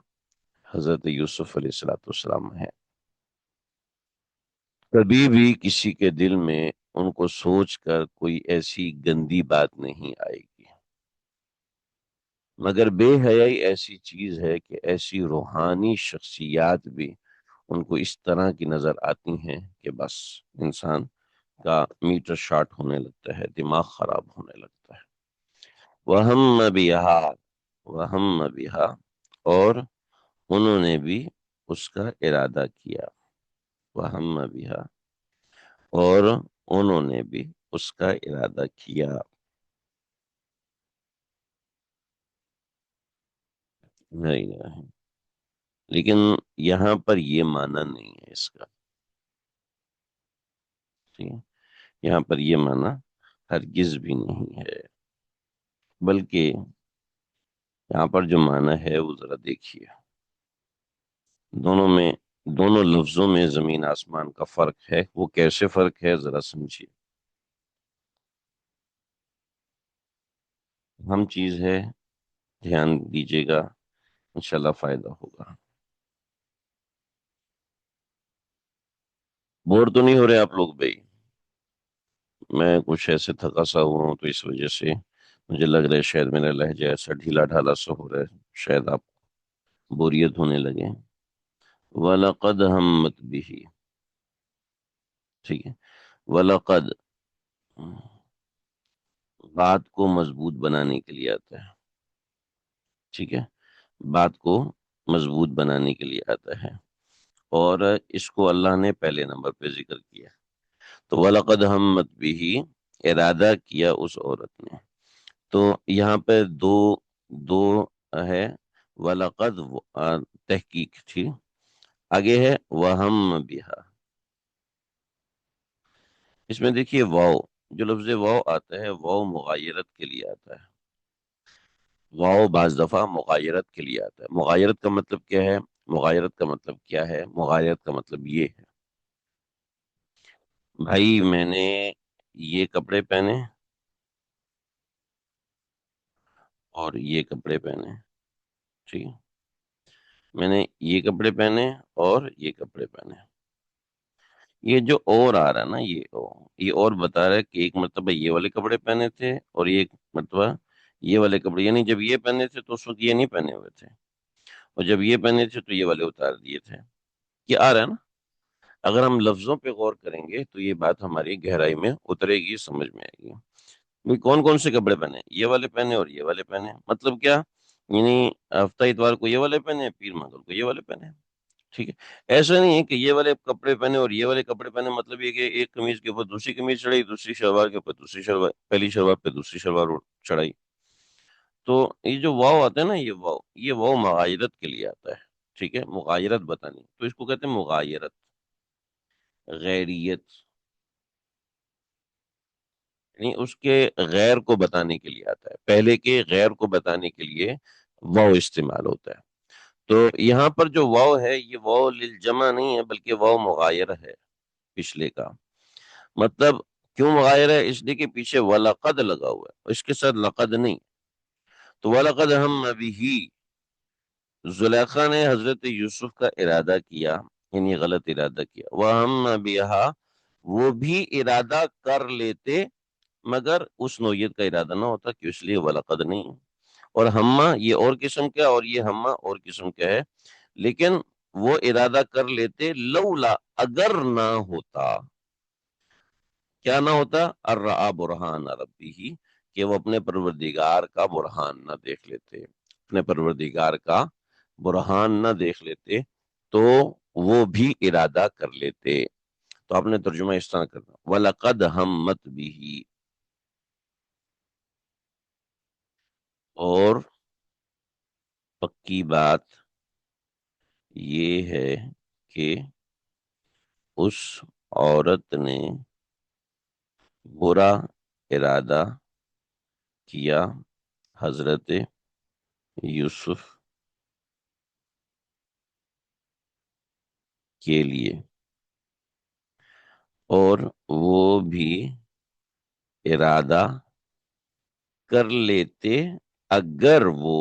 حضرت یوسف علیہ السلام ہے. کبھی بھی کسی کے دل میں ان کو سوچ کر کوئی ایسی گندی بات نہیں آئے گی، مگر بے حیائی ایسی چیز ہے کہ ایسی روحانی شخصیات بھی ان کو اس طرح کی نظر آتی ہیں کہ بس انسان کا میٹر شارٹ ہونے لگتا ہے، دماغ خراب ہونے لگتا ہے. وَهَمَّ بِهَا، وَهَمَّ بِهَا، اور انہوں نے بھی اس کا ارادہ کیا. وَهَمَّ بِهَا، اور انہوں نے بھی اس کا ارادہ کیا. نہیں نہیں، لیکن یہاں پر یہ معنی نہیں ہے اس کا. ٹھیک ہے؟ یہاں پر یہ معنی ہرگز بھی نہیں ہے، بلکہ یہاں پر جو معنی ہے وہ ذرا دیکھیے، دونوں میں، دونوں لفظوں میں زمین آسمان کا فرق ہے. وہ کیسے فرق ہے ذرا سمجھیے. ہم چیز ہے، دھیان دیجیے گا، انشاءاللہ فائدہ ہوگا. بور تو نہیں ہو رہے آپ لوگ بھائی؟ میں کچھ ایسے تھکا سا ہوا ہوں تو اس وجہ سے مجھے لگ رہا ہے شاید میرا لہجہ ایسا ڈھیلا ڈھالا سا ہو رہا ہے، شاید آپ بوریت ہونے لگے. وَلَقَدْ ہمت بِهِ، ٹھیک ہے. وَلَقَدْ، بات کو مضبوط بنانے کے لیے آتا ہے. ٹھیک ہے، بات کو مضبوط بنانے کے لیے آتا ہے، اور اس کو اللہ نے پہلے نمبر پہ ذکر کیا. تو وَلَقَدْ ہمت بِهِ، ارادہ کیا اس عورت نے. تو یہاں پہ دو دو ہے. وَلَقَدْ تحقیق تھی، آگے ہے وَهَمَّ بِهَا. اس میں دیکھیے واو، جو لفظ واو آتا ہے واو مغایرت کے لیے آتا ہے. واو بعض دفعہ مغایرت کے لیے آتا ہے. مغایرت کا مطلب کیا ہے؟ مغایرت کا مطلب کیا ہے؟ مغایرت کا مطلب یہ ہے، بھائی میں نے یہ کپڑے پہنے اور یہ کپڑے پہنے. ٹھیک ہے. میں نے یہ کپڑے پہنے اور یہ کپڑے پہنے. یہ جو اور آ رہا ہے نا، یہ اور بتا رہا ہے کہ ایک مرتبہ یہ والے کپڑے پہنے تھے اور یہ ایک مرتبہ یہ والے کپڑے، یعنی جب یہ پہنے تھے تو اس وقت یہ نہیں پہنے ہوئے تھے، اور جب یہ پہنے تھے تو یہ والے اتار دیے تھے. یہ آ رہا ہے نا. اگر ہم لفظوں پہ غور کریں گے تو یہ بات ہماری گہرائی میں اترے گی، سمجھ میں آئے گی. بھئی کون کون سے کپڑے پہنے؟ یہ والے پہنے اور یہ والے پہنے. مطلب کیا؟ یعنی ہفتہ اتوار کو یہ والے پہنے، پیر منگل کو یہ والے پہنے. ٹھیک ہے. ایسا نہیں ہے کہ یہ والے کپڑے پہنے اور یہ والے کپڑے پہنے، مطلب یہ کہ ایک قمیض کے اوپر دوسری قمیض چڑھائی، دوسری شلوار کے اوپر دوسری شلوار، پہلی شلوار پہ دوسری شلوار چڑھائی. تو یہ جو واو آتا ہے نا، یہ واو مغایرت کے لیے آتا ہے. ٹھیک ہے، مغایرت بتانی، تو اس کو کہتے ہیں مغایرت، غیریت. یعنی اس کے غیر کو بتانے کے لیے آتا ہے، پہلے کے غیر کو بتانے کے لیے واو استعمال ہوتا ہے. تو یہاں پر جو واو ہے، یہ واو للجمع نہیں ہے بلکہ واو مغایر ہے پچھلے کا. مطلب کیوں مغایر ہے؟ اس لیے کہ پیچھے وَلَقَدْ لگا ہوا ہے، اس کے ساتھ لقد نہیں. تو وَلَقَدْ هَمَّ بِهِ، زلیخا نے حضرت یوسف کا ارادہ کیا، یعنی غلط ارادہ کیا. وَهَمَّ بِهَا، وہ بھی ارادہ کر لیتے مگر اس نوعیت کا ارادہ نہ ہوتا، کہ اس لیے وَلَقَدْ نہیں. اور ہمہ یہ اور قسم کا، اور یہ ہمہ اور قسم کا ہے. لیکن وہ ارادہ کر لیتے لولا، اگر نہ ہوتا. کیا نہ ہوتا؟ الرآ برہان ربی، کہ وہ اپنے پروردگار کا برہان نہ دیکھ لیتے، اپنے پروردگار کا برہان نہ دیکھ لیتے تو وہ بھی ارادہ کر لیتے. تو آپ نے ترجمہ اس طرح کرنا، وَلَقَدْ ہَمَّتْ بِهِ. اور پکی بات یہ ہے کہ اس عورت نے برا ارادہ کیا حضرت یوسف کے لیے، اور وہ بھی ارادہ کر لیتے اگر وہ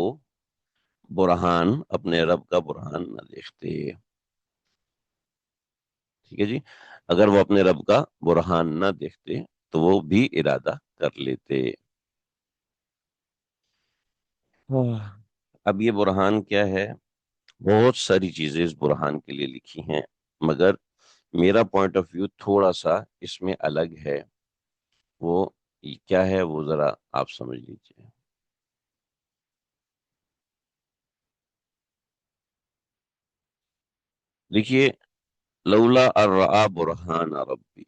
برہان، اپنے رب کا برہان نہ دیکھتے. ٹھیک ہے جی. اگر وہ اپنے رب کا برہان نہ دیکھتے تو وہ بھی ارادہ کر لیتے. اب یہ برہان کیا ہے؟ بہت ساری چیزیں اس برہان کے لیے لکھی ہیں، مگر میرا پوائنٹ آف ویو تھوڑا سا اس میں الگ ہے. وہ کیا ہے وہ ذرا آپ سمجھ لیجئے. دیکھیے، لولا الرآ برہان ربی،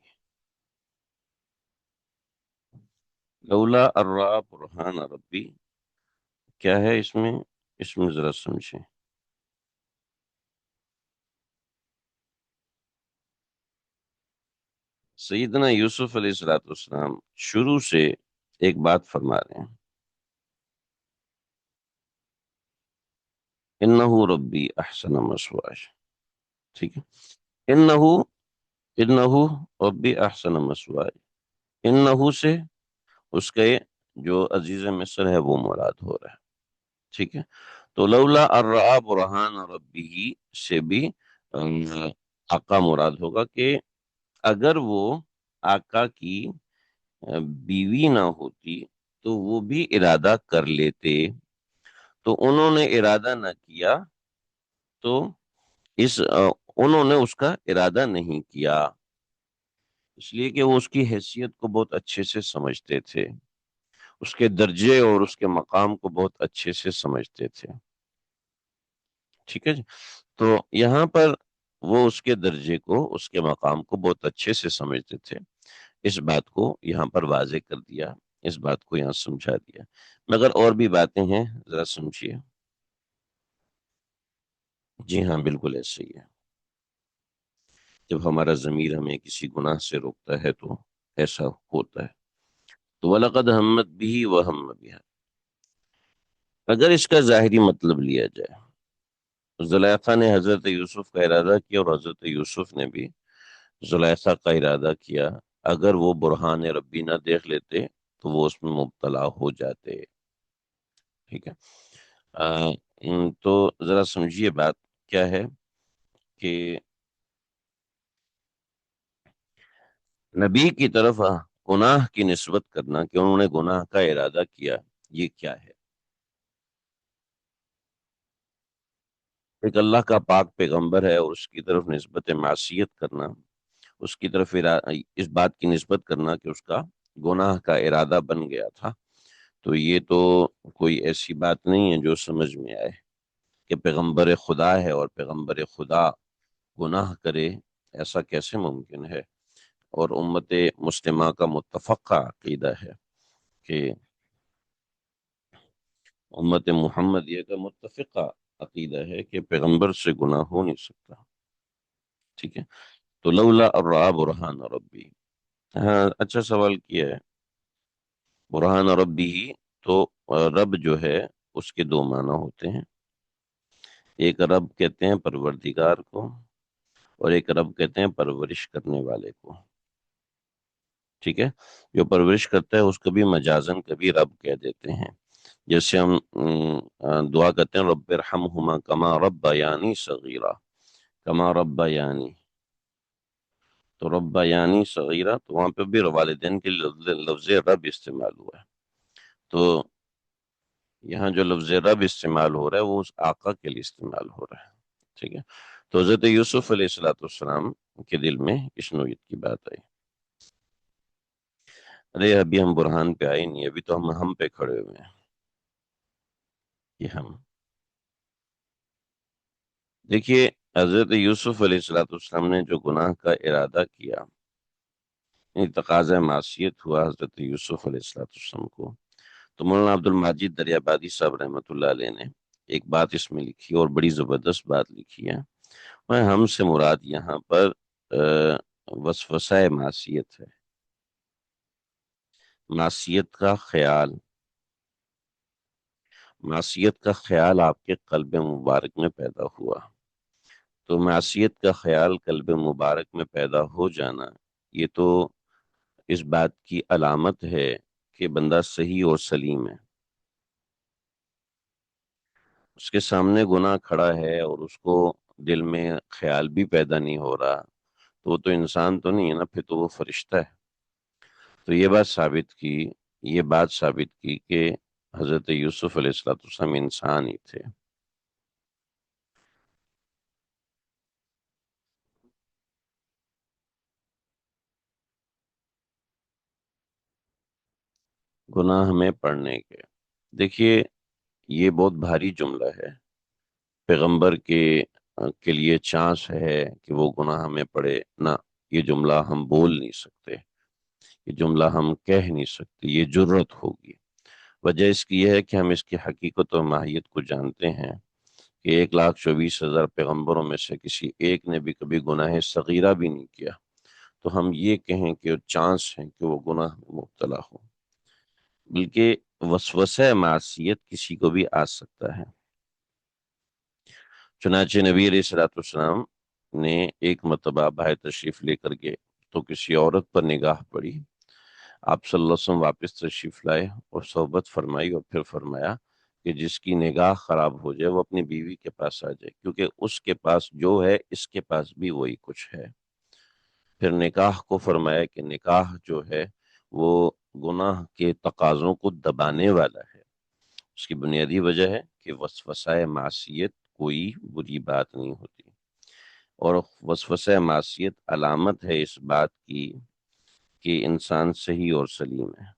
لولا الرآ برہان ربی کیا ہے اس میں ذرا سمجھیں. سیدنا یوسف علیہ السلام شروع سے ایک بات فرما رہے ہیں، انہو ربی احسن مثواي. ٹھیک ہے. انہو انہو ربی احسن مثواي، انہو سے اس کے جو عزیز مصر ہے وہ مراد ہو رہا ہے. ٹھیک ہے. تو لولا الرآ برہان ربی سے بھی آقا مراد ہوگا، کہ اگر وہ آقا کی بیوی نہ ہوتی تو وہ بھی ارادہ کر لیتے. تو انہوں نے ارادہ نہ کیا، تو انہوں نے اس کا ارادہ نہیں کیا، اس لیے کہ وہ اس کی حیثیت کو بہت اچھے سے سمجھتے تھے، اس کے درجے اور اس کے مقام کو بہت اچھے سے سمجھتے تھے. ٹھیک ہے جی. تو یہاں پر وہ اس کے درجے کو، اس کے مقام کو بہت اچھے سے سمجھتے تھے. اس بات کو یہاں پر واضح کر دیا، اس بات کو یہاں سمجھا دیا. مگر اور بھی باتیں ہیں، ذرا سمجھیے. جی ہاں، بالکل ایسے ہی ہے. جب ہمارا ضمیر ہمیں کسی گناہ سے روکتا ہے تو ایسا ہوتا ہے. تو وَلَقَدْ ہَمَّتْ بِهِ وَهَمَّ بِهَا، اگر اس کا ظاہری مطلب لیا جائے، زلیخا نے حضرت یوسف کا ارادہ کیا اور حضرت یوسف نے بھی زلیخا کا ارادہ کیا، اگر وہ برہان ربی نہ دیکھ لیتے تو وہ اس میں مبتلا ہو جاتے. ٹھیک ہے. تو ذرا سمجھیے بات. کیا ہے کہ نبی کی طرف گناہ کی نسبت کرنا کہ انہوں نے گناہ کا ارادہ کیا، یہ کیا ہے؟ ایک اللہ کا پاک پیغمبر ہے اور اس کی طرف نسبت معصیت کرنا، اس کی طرف اس بات کی نسبت کرنا کہ اس کا گناہ کا ارادہ بن گیا تھا، تو یہ تو کوئی ایسی بات نہیں ہے جو سمجھ میں آئے کہ پیغمبر خدا ہے اور پیغمبر خدا گناہ کرے، ایسا کیسے ممکن ہے؟ اور امت مسلمہ کا متفقہ عقیدہ ہے کہ امت محمدیہ کا متفقہ عقیدہ ہے کہ پیغمبر سے گناہ ہو نہیں سکتا، ٹھیک ہے؟ تو لولا الرا برہان ربی، ہاں اچھا سوال کیا ہے۔ برہان ربی ہی تو رب جو ہے اس کے دو معنی ہوتے ہیں، ایک رب کہتے ہیں پروردگار کو، اور ایک رب کہتے ہیں پرورش کرنے والے کو، ٹھیک ہے؟ جو پرورش کرتا ہے اس کو بھی مجازن کبھی رب کہہ دیتے ہیں، جیسے ہم دعا کرتے ہیں رب ارحمہما کما ربیانی صغیرہ، کما ربیانی، تو ربیانی صغیرہ تو وہاں پہ بھی والدین کے لفظ رب استعمال ہوا ہے، تو یہاں جو لفظ رب استعمال ہو رہا ہے وہ اس آقا کے لیے استعمال ہو رہا ہے، ٹھیک ہے؟ تو حضرت یوسف علیہ السلام کے دل میں اس نوعیت کی بات آئی، ارے ابھی ہم برہان پہ آئے نہیں، ابھی تو ہم پہ کھڑے ہوئے ہیں کہ ہم دیکھیے حضرت یوسف علیہ السلام نے جو گناہ کا ارادہ کیا، یعنی تقاضۂ معصیت ہوا حضرت یوسف علیہ السلام کو، تو مولانا عبد الماجد دریابادی صاحب رحمۃ اللہ علیہ نے ایک بات اس میں لکھی اور بڑی زبردست بات لکھی ہے، وہ ہم سے مراد یہاں پر وسوسہ معصیت ہے، معصیت کا خیال، معصیت کا خیال آپ کے قلب مبارک میں پیدا ہوا، تو معصیت کا خیال قلب مبارک میں پیدا ہو جانا یہ تو اس بات کی علامت ہے کہ بندہ صحیح اور سلیم ہے، اس کے سامنے گناہ کھڑا ہے اور اس کو دل میں خیال بھی پیدا نہیں ہو رہا، تو وہ تو انسان تو نہیں ہے نا، پھر تو وہ فرشتہ ہے۔ تو یہ بات ثابت کی کہ حضرت یوسف علیہ السلام انسان ہی تھے۔ گناہ میں پڑنے کے، دیکھیے یہ بہت بھاری جملہ ہے، پیغمبر کے لیے چانس ہے کہ وہ گناہ میں پڑے نہ، یہ جملہ ہم بول نہیں سکتے، یہ جملہ ہم کہہ نہیں سکتے، یہ جرت ہوگی۔ وجہ اس کی یہ ہے کہ ہم اس کی حقیقت اور ماہیت کو جانتے ہیں کہ 1,24,000 پیغمبروں میں سے کسی ایک نے بھی کبھی گناہ صغیرہ بھی نہیں کیا، تو ہم یہ کہیں کہ چانس ہے کہ وہ گناہ میں مبتلا ہو، بلکہ وسوسہ معصیت کسی کو بھی آ سکتا ہے۔ چنانچہ نبی علیہ السلام نے ایک مرتبہ باہر تشریف لے کر کے تو کسی عورت پر نگاہ پڑی، آپ صلی اللہ علیہ وسلم واپس تشریف لائے اور صحبت فرمائی اور پھر فرمایا کہ جس کی نگاہ خراب ہو جائے وہ اپنی بیوی کے پاس آ جائے، کیونکہ اس کے پاس جو ہے اس کے پاس بھی وہی کچھ ہے۔ پھر نکاح کو فرمایا کہ نکاح جو ہے وہ گناہ کے تقاضوں کو دبانے والا ہے، اس کی بنیادی وجہ ہے کہ وسوسہ معصیت کوئی بری بات نہیں ہوتی، اور وسوسہ معصیت علامت ہے اس بات کی کہ انسان صحیح اور سلیم ہے،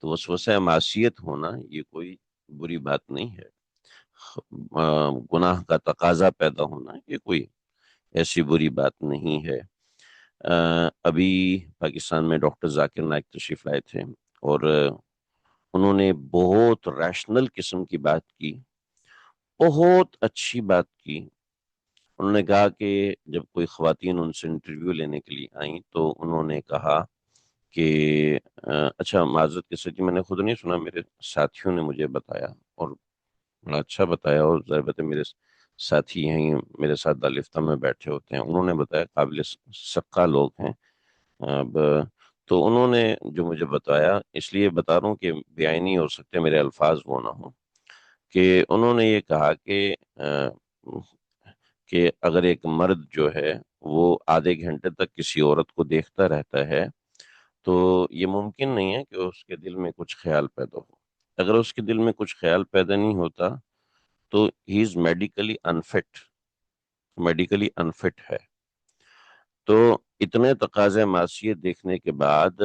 تو وسوسہ معصیت ہونا یہ کوئی بری بات نہیں ہے، گناہ کا تقاضا پیدا ہونا یہ کوئی ایسی بری بات نہیں ہے۔ ابھی پاکستان میں ڈاکٹر ذاکر نائک تشریف لائے تھے اور انہوں نے بہت ریشنل قسم کی بات کی، بہت اچھی بات کی۔ انہوں نے کہا کہ جب کوئی خواتین ان سے انٹرویو لینے کے لیے آئیں تو انہوں نے کہا کہ اچھا معذرت کے ساتھ میں نے خود نہیں سنا، میرے ساتھیوں نے مجھے بتایا اور بڑا اچھا بتایا، اور ظاہر بات ہے میرے ساتھی یہیں میرے ساتھ دالفتہ میں بیٹھے ہوتے ہیں، انہوں نے بتایا، قابل ثقہ لوگ ہیں۔ اب تو انہوں نے جو مجھے بتایا، اس لیے بتا رہا ہوں کہ بیائی نہیں ہو سکتے میرے الفاظ وہ نہ ہوں، کہ انہوں نے یہ کہا کہ اگر ایک مرد جو ہے وہ آدھے گھنٹے تک کسی عورت کو دیکھتا رہتا ہے تو یہ ممکن نہیں ہے کہ اس کے دل میں کچھ خیال پیدا ہو. اگر اس کے دل میں کچھ خیال پیدا نہیں ہوتا تو ہی از میڈیکلی انفٹ ہے. تو اتنے تقاضے معصیت دیکھنے کے بعد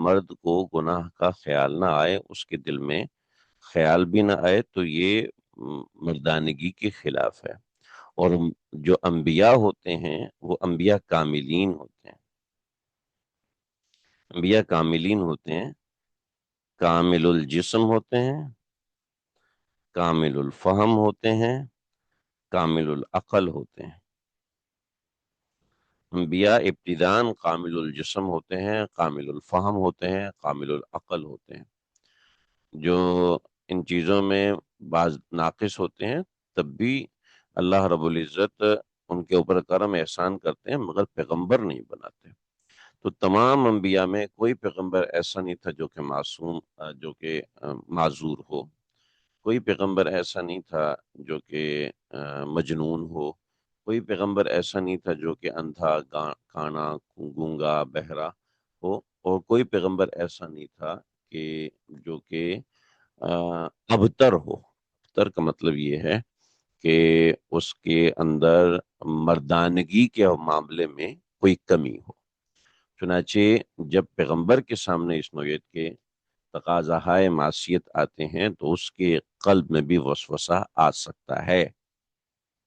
مرد کو گناہ کا خیال نہ آئے، اس کے دل میں خیال بھی نہ آئے، تو یہ مردانگی کے خلاف ہے. اور جو انبیاء ہوتے ہیں وہ انبیاء کاملین ہوتے ہیں. انبیاء کاملین ہوتے ہیں، کامل الجسم ہوتے ہیں، کامل الفہم ہوتے ہیں، کامل العقل ہوتے ہیں. انبیاء ابتداً کامل الجسم ہوتے ہیں، کامل الفہم ہوتے ہیں، کامل العقل ہوتے ہیں. جو ان چیزوں میں بعض ناقص ہوتے ہیں تب بھی اللہ رب العزت ان کے اوپر کرم احسان کرتے ہیں، مگر پیغمبر نہیں بناتے. تو تمام انبیاء میں کوئی پیغمبر ایسا نہیں تھا جو کہ معصوم، جو کہ معذور ہو. کوئی پیغمبر ایسا نہیں تھا جو کہ مجنون ہو. کوئی پیغمبر ایسا نہیں تھا جو کہ اندھا، کانا، گونگا، بہرا ہو. اور کوئی پیغمبر ایسا نہیں تھا کہ جو کہ ابتر ہو. ابتر کا مطلب یہ ہے کہ اس کے اندر مردانگی کے معاملے میں کوئی کمی ہو. چنانچہ جب پیغمبر کے سامنے اس نوعیت کے تقاضاہائے معصیت آتے ہیں تو اس کے قلب میں بھی وسوسہ آ سکتا ہے.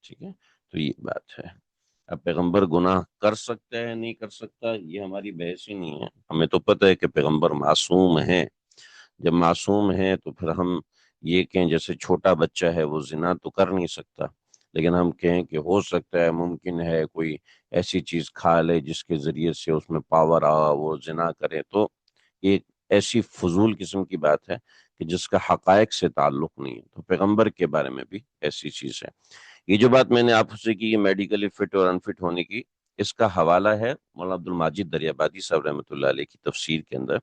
ٹھیک ہے، تو یہ بات ہے. اب پیغمبر گناہ کر سکتا ہے نہیں کر سکتا یہ ہماری بحث ہی نہیں ہے. ہمیں تو پتہ ہے کہ پیغمبر معصوم ہیں. جب معصوم ہیں تو پھر ہم یہ کہیں جیسے چھوٹا بچہ ہے وہ زنا تو کر نہیں سکتا، لیکن ہم کہیں کہ ہو سکتا ہے، ممکن ہے کوئی ایسی چیز کھا لے جس کے ذریعے سے اس میں پاور آ وہ زنا کرے، تو یہ ایسی فضول قسم کی بات ہے کہ جس کا حقائق سے تعلق نہیں ہے. تو پیغمبر کے بارے میں بھی ایسی چیز ہے. یہ جو بات میں نے آپ سے کی میڈیکلی فٹ اور انفٹ ہونے کی، اس کا حوالہ ہے مولانا عبد الماجد دریابادی صاحب رحمۃ اللہ علیہ کی تفسیر کے اندر.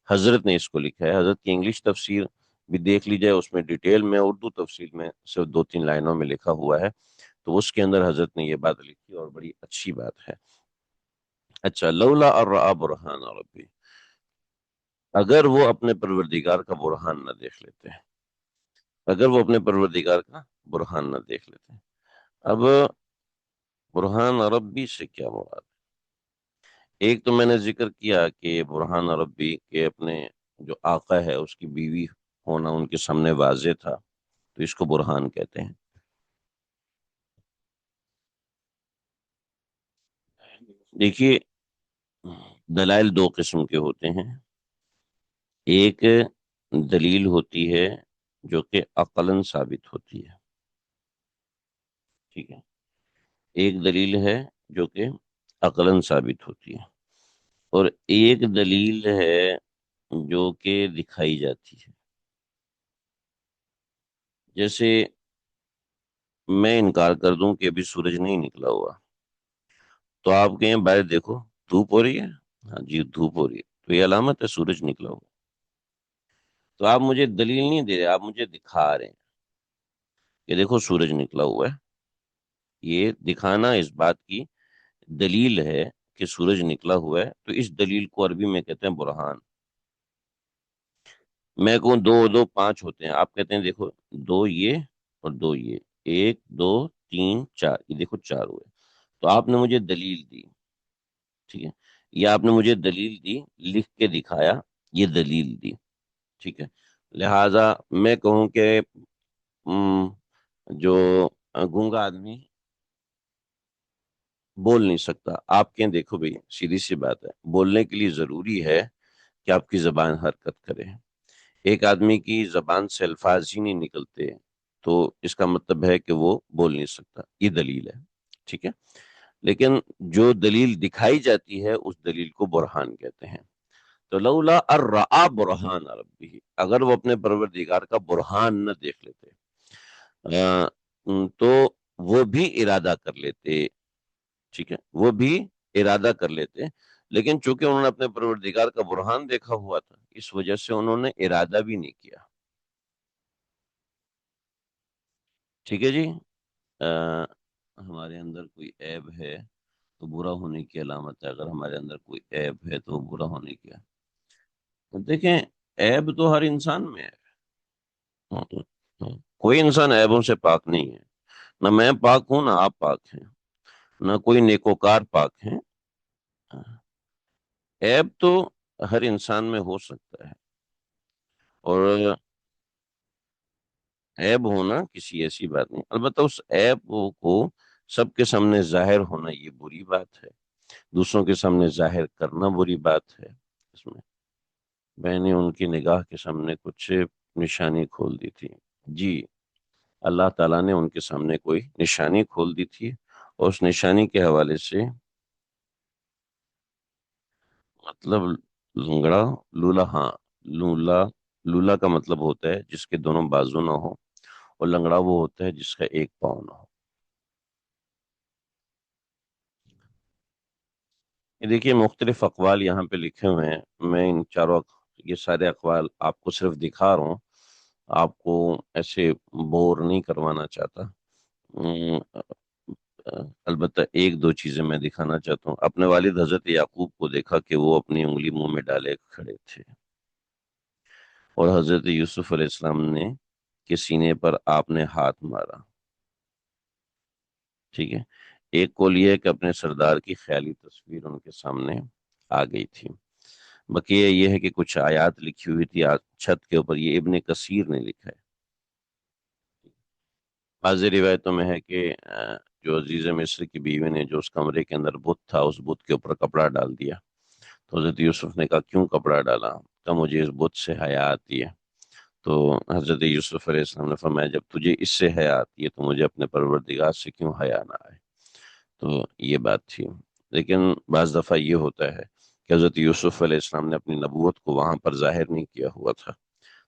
حضرت نے اس کو لکھا ہے. حضرت کی انگلش تفسیر بھی دیکھ لی جائے، اس میں ڈیٹیل میں اردو تفسیر میں صرف 2-3 لائنوں میں لکھا ہوا ہے. تو اس کے اندر حضرت نے یہ بات لکھی اور بڑی اچھی بات ہے. اچھا، لولا الرآ برہان ربی، اگر وہ اپنے پروردگار کا برہان نہ دیکھ لیتے ہیں، اگر وہ اپنے پروردگار کا برہان نہ دیکھ لیتے ہیں. اب برہان ربی سے کیا مراد؟ ایک تو میں نے ذکر کیا کہ برہان ربی کے اپنے جو آقا ہے اس کی بیوی ہونا ان کے سامنے واضح تھا، تو اس کو برہان کہتے ہیں. دیکھیے، دلائل دو قسم کے ہوتے ہیں. ایک دلیل ہوتی ہے جو کہ عقلاً ثابت ہوتی ہے، ٹھیک ہے. ایک دلیل ہے جو کہ عقلاً ثابت ہوتی ہے، اور ایک دلیل ہے جو کہ دکھائی جاتی ہے. جیسے میں انکار کر دوں کہ ابھی سورج نہیں نکلا ہوا، تو آپ کہیں باہر دیکھو دھوپ ہو رہی ہے. ہاں جی، دھوپ ہو رہی ہے، تو یہ علامت ہے سورج نکلا ہوا. تو آپ مجھے دلیل نہیں دے رہے، آپ مجھے دکھا رہے ہیں کہ دیکھو سورج نکلا ہوا ہے. یہ دکھانا اس بات کی دلیل ہے کہ سورج نکلا ہوا ہے. تو اس دلیل کو عربی میں کہتے ہیں برہان. میں کہوں دو دو پانچ ہوتے ہیں، آپ کہتے ہیں دیکھو دو یہ اور دو یہ، 1 2 3 4، یہ دیکھو چار ہوئے. تو آپ نے مجھے دلیل دی، ٹھیک ہے. یا آپ نے مجھے دلیل دی، لکھ کے دکھایا، یہ دلیل دی، ٹھیک ہے. لہذا میں کہوں کہ جو گونگا آدمی بول نہیں سکتا، آپ کہیں دیکھو بھئی سیدھی سی بات ہے، بولنے کے لیے ضروری ہے کہ آپ کی زبان حرکت کرے. ایک آدمی کی زبان سے الفاظ ہی نہیں نکلتے تو اس کا مطلب ہے کہ وہ بول نہیں سکتا. یہ دلیل ہے، ٹھیک ہے. لیکن جو دلیل دکھائی جاتی ہے اس دلیل کو برہان کہتے ہیں. تو لولا الرآ برہان ربی، اگر وہ اپنے پروردگار کا برہان نہ دیکھ لیتے تو وہ بھی ارادہ کر لیتے، ٹھیک ہے، وہ بھی ارادہ کر لیتے. لیکن چونکہ انہوں نے اپنے پروردگار کا برہان دیکھا ہوا تھا، اس وجہ سے انہوں نے ارادہ بھی نہیں کیا. ٹھیک ہے جی. آ, ہمارے اندر کوئی عیب ہے تو برا ہونے کی علامت ہے. اگر ہمارے اندر کوئی عیب ہے تو برا ہونے کی ہے. دیکھیں، عیب تو ہر انسان میں ہے. ہاں، ہاں. کوئی انسان عیبوں سے پاک نہیں ہے. نہ میں پاک ہوں، نہ آپ پاک ہیں، نہ کوئی نیکوکار پاک ہیں. عیب تو ہر انسان میں ہو سکتا ہے. اور عیب ہونا کسی ایسی بات نہیں. البتہ اس عیب کو سب کے سامنے ظاہر ہونا یہ بری بات ہے. دوسروں کے سامنے ظاہر کرنا بری بات ہے. اس میں میں نے ان کی نگاہ کے سامنے کچھ نشانی کھول دی تھی. جی، اللہ تعالیٰ نے ان کے سامنے کوئی نشانی کھول دی تھی، اور اس نشانی کے حوالے سے مطلب لنگڑا لولا. ہاں، لولا. لولا کا مطلب ہوتا ہے جس کے دونوں بازو نہ ہو، اور لنگڑا وہ ہوتا ہے جس کا ایک پاؤں نہ ہو. یہ دیکھیے، مختلف اقوال یہاں پہ لکھے ہوئے ہیں. میں ان یہ سارے اقوال آپ کو صرف دکھا رہا ہوں، آپ کو ایسے بور نہیں کروانا چاہتا. ام، البتہ ایک دو چیزیں میں دکھانا چاہتا ہوں. اپنے والد حضرت یعقوب کو دیکھا کہ وہ اپنی انگلی منہ میں ڈالے کھڑے تھے، اور حضرت یوسف علیہ السلام نے کے سینے پر آپ نے ہاتھ مارا. ٹھیک ہے. ایک قول یہ ہے کہ اپنے سردار کی خیالی تصویر ان کے سامنے آ گئی تھی. بقیہ یہ ہے کہ کچھ آیات لکھی ہوئی تھی چھت کے اوپر. یہ ابن کثیر نے لکھا ہے. بعض روایتوں میں ہے کہ جو عزیز مصر کی بیوی نے جو اس کمرے کے اندر بت تھا، اس بت کے اوپر کپڑا ڈال دیا. تو حضرت یوسف نے کہا کیوں کپڑا ڈالا؟ کہ مجھے اس بت سے حیا آتی ہے. تو حضرت یوسف علیہ السلام نے فرمایا جب تجھے اس سے حیا آتی ہے تو مجھے اپنے پروردگار سے کیوں حیا نہ آئے؟ تو یہ بات تھی. لیکن بعض دفعہ یہ ہوتا ہے کہ حضرت یوسف علیہ السلام نے اپنی نبوت کو وہاں پر ظاہر نہیں کیا ہوا تھا.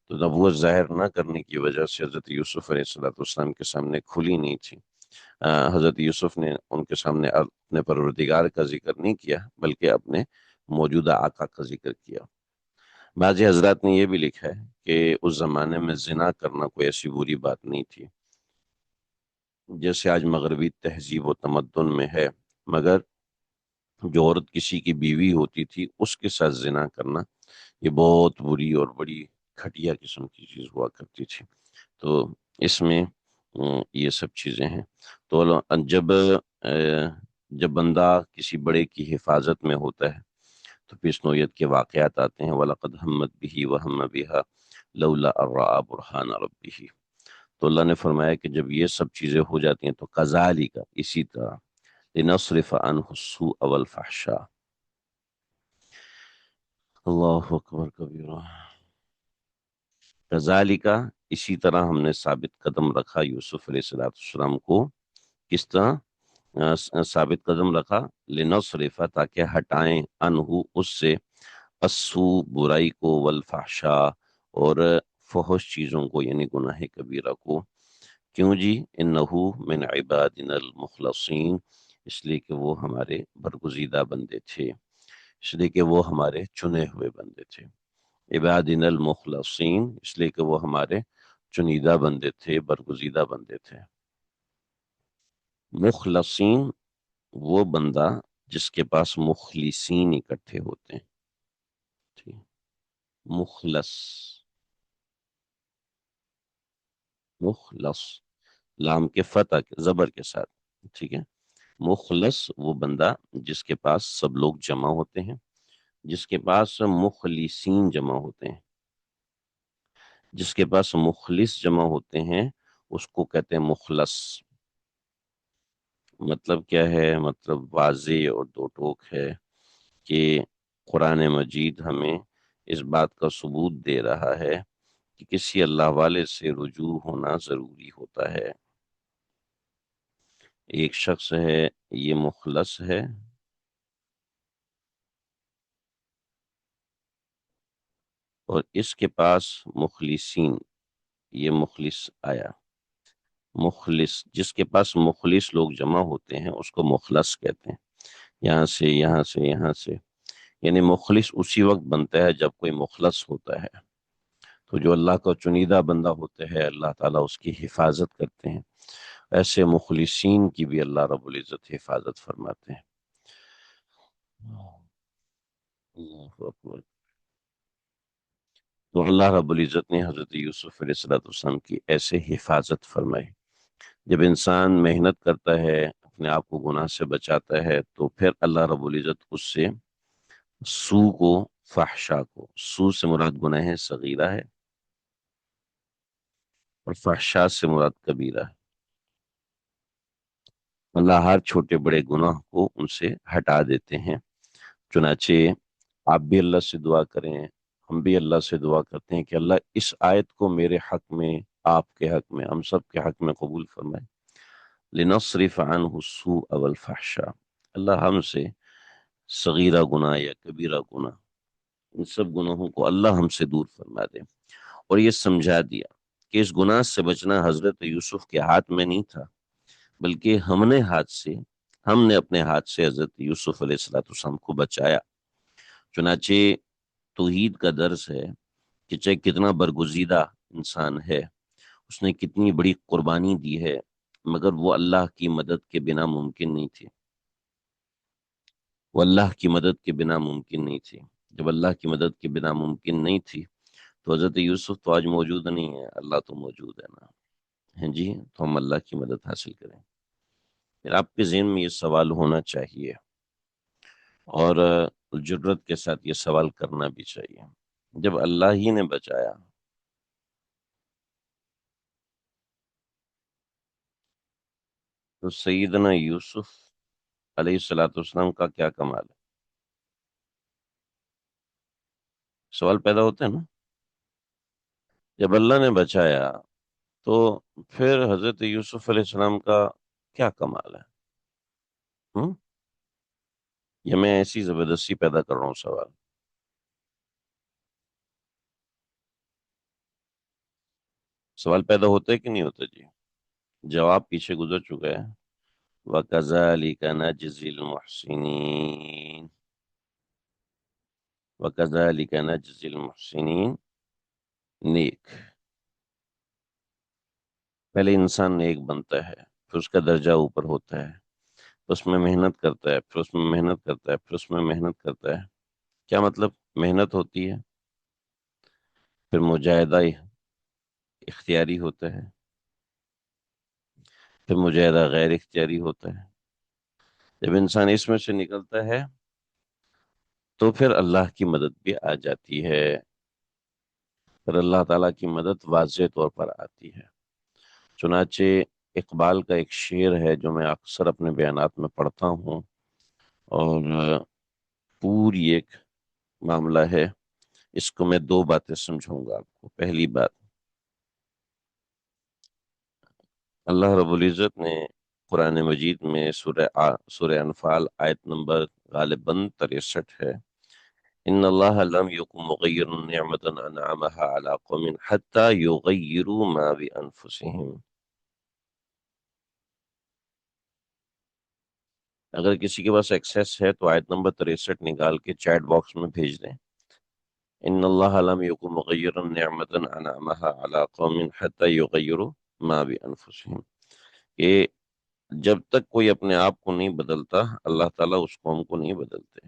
تو نبوت ظاہر نہ کرنے کی وجہ سے حضرت یوسف علیہ السلام کے سامنے کھلی نہیں تھی. حضرت یوسف نے ان کے سامنے اپنے پروردگار کا ذکر نہیں کیا، بلکہ اپنے موجودہ آقا کا ذکر کیا. بعض حضرات نے یہ بھی لکھا ہے کہ اس زمانے میں زنا کرنا کوئی ایسی بری بات نہیں تھی جیسے آج مغربی تہذیب و تمدن میں ہے. مگر جو عورت کسی کی بیوی ہوتی تھی اس کے ساتھ زنا کرنا یہ بہت بری اور بڑی گھٹیا قسم کی چیز ہوا کرتی تھی. تو اس میں یہ سب چیزیں ہیں. تو جب بندہ کسی بڑے کی حفاظت میں ہوتا ہے تو پھر اس نوعیت کے واقعات آتے ہیں. وَلَقَدْ هَمَّتْ بِهِ وَهَمَّ بِهَا لَوْلَا أَن رَأَىٰ بُرْهَانَ رَبِّهِ. تو اللہ نے فرمایا کہ جب یہ سب چیزیں ہو جاتی ہیں تو کذالک، اسی طرح، لنصرف عنہ السوء والفحشاء. اللہ اکبر کبیرہ. کذالک، اسی طرح ہم نے ثابت قدم رکھا یوسف علیہ السلام کو. کس طرح ثابت قدم رکھا؟ لنصرف، تاکہ ہٹائیں، عنہ، اس سے، السوء، برائی کو، والفحشاء، اور فحش چیزوں کو، یعنی گناہ کبیرہ کو. کیوں جی؟ انہو من عبادنا المخلصین، اس لیے کہ وہ ہمارے برگزیدہ بندے تھے، اس لیے کہ وہ ہمارے چنے ہوئے بندے تھے. عبادنا المخلصین، اس لیے کہ وہ ہمارے چنیدہ بندے تھے، برگزیدہ بندے تھے. مخلصین وہ بندہ جس کے پاس مخلصین اکٹھے ہوتے ہیں. ٹھیک. مخلص، مخلص، لام کے فتح زبر کے ساتھ. ٹھیک ہے. مخلص وہ بندہ جس کے پاس سب لوگ جمع ہوتے ہیں، جس کے پاس مخلصین جمع ہوتے ہیں. جس کے پاس مخلص جمع ہوتے ہیں اس کو کہتے ہیں مخلص. مطلب کیا ہے؟ مطلب واضح اور دو ٹوک ہے کہ قرآن مجید ہمیں اس بات کا ثبوت دے رہا ہے کہ کسی اللہ والے سے رجوع ہونا ضروری ہوتا ہے. ایک شخص ہے، یہ مخلص ہے، اور اس کے پاس مخلصین، یہ مخلص آیا. مخلص، جس کے پاس مخلص لوگ جمع ہوتے ہیں اس کو مخلص کہتے ہیں. یہاں سے، یہاں سے، یہاں سے، یعنی مخلص اسی وقت بنتا ہے جب کوئی مخلص ہوتا ہے. تو جو اللہ کا چنیدہ بندہ ہوتے ہیں اللہ تعالیٰ اس کی حفاظت کرتے ہیں، ایسے مخلصین کی بھی اللہ رب العزت حفاظت فرماتے ہیں۔ اللہ اکبر۔ تو اللہ رب العزت نے حضرت یوسف علیہ السلام کی ایسے حفاظت فرمائی۔ جب انسان محنت کرتا ہے، اپنے آپ کو گناہ سے بچاتا ہے، تو پھر اللہ رب العزت اس سے سو کو، فحشا کو، سو سے مراد گناہ صغیرہ ہے اور فحشا سے مراد کبیرہ ہے۔ اللہ ہر چھوٹے بڑے گناہ کو ان سے ہٹا دیتے ہیں۔ چنانچہ آپ بھی اللہ سے دعا کریں، ہم بھی اللہ سے دعا کرتے ہیں کہ اللہ اس آیت کو میرے حق میں، آپ کے حق میں، ہم سب کے حق میں قبول فرمائے۔ لنصرف عنہ السوء والفحشاء، اللہ ہم سے صغیرہ گناہ یا کبیرہ گناہ، ان سب گناہوں کو اللہ ہم سے دور فرما دے۔ اور یہ سمجھا دیا کہ اس گناہ سے بچنا حضرت یوسف کے ہاتھ میں نہیں تھا، بلکہ ہم نے اپنے ہاتھ سے حضرت یوسف علیہ السلام کو بچایا۔ چنانچہ توحید کا درس ہے کہ چاہے کتنا برگزیدہ انسان ہے، اس نے کتنی بڑی قربانی دی ہے، مگر وہ اللہ کی مدد کے بنا ممکن نہیں تھی۔ وہ اللہ کی مدد کے بنا ممکن نہیں تھی۔ جب اللہ کی مدد کے بنا ممکن نہیں تھی تو حضرت یوسف تو آج موجود نہیں ہے، اللہ تو موجود ہے نا، ہیں جی؟ تو ہم اللہ کی مدد حاصل کریں۔ پھر آپ کے ذہن میں یہ سوال ہونا چاہیے، اور جرت کے ساتھ یہ سوال کرنا بھی چاہیے، جب اللہ ہی نے بچایا تو سیدنا یوسف علیہ السلام کا کیا کمال ہے؟ سوال پیدا ہوتا ہے نا۔ جب اللہ نے بچایا تو پھر حضرت یوسف علیہ السلام کا کیا کمال ہے؟ ہم؟ یا میں ایسی زبردستی پیدا کر رہا ہوں سوال؟ سوال پیدا ہوتا ہے کہ نہیں ہوتا جی؟ جواب پیچھے گزر چکا ہے۔ وَكَذَلِكَ نَجْزِي الْمُحْسِنِينَ، وَكَذَلِكَ نَجْزِي الْمُحْسِنِينَ، نیک، پہلے انسان نیک بنتا ہے، پھر اس کا درجہ اوپر ہوتا ہے، پھر اس میں محنت کرتا ہے، پھر اس میں محنت کرتا ہے، پھر اس میں محنت کرتا ہے۔ کیا مطلب؟ محنت ہوتی ہے، پھر مجاہدہ اختیاری ہوتا ہے، پھر مجاہدہ غیر اختیاری ہوتا ہے۔ جب انسان اس میں سے نکلتا ہے تو پھر اللہ کی مدد بھی آ جاتی ہے، پھر اللہ تعالیٰ کی مدد واضح طور پر آتی ہے۔ چنانچہ اقبال کا ایک شعر ہے جو میں اکثر اپنے بیانات میں پڑھتا ہوں، اور پوری ایک معاملہ ہے، اس کو میں دو باتیں سمجھاؤں گا آپ کو۔ پہلی بات، اللہ رب العزت نے قرآن مجید میں سورہ انفال آیت نمبر غالباً 63 ہے، ان اللہ لم یکن مغیر نعمت انعمها على قوم حتى یغیروا ما بانفسهم۔ اگر کسی کے پاس ایکسیس ہے تو آیت نمبر 63 نکال کے چیٹ باکس میں بھیج دیں۔ ان اللہ لم یکن مغیر نعمت انعمها على قوم حتى یغیروا ما بانفسهم، کہ جب تک کوئی اپنے آپ کو نہیں بدلتا اللہ تعالیٰ اس قوم کو نہیں بدلتے۔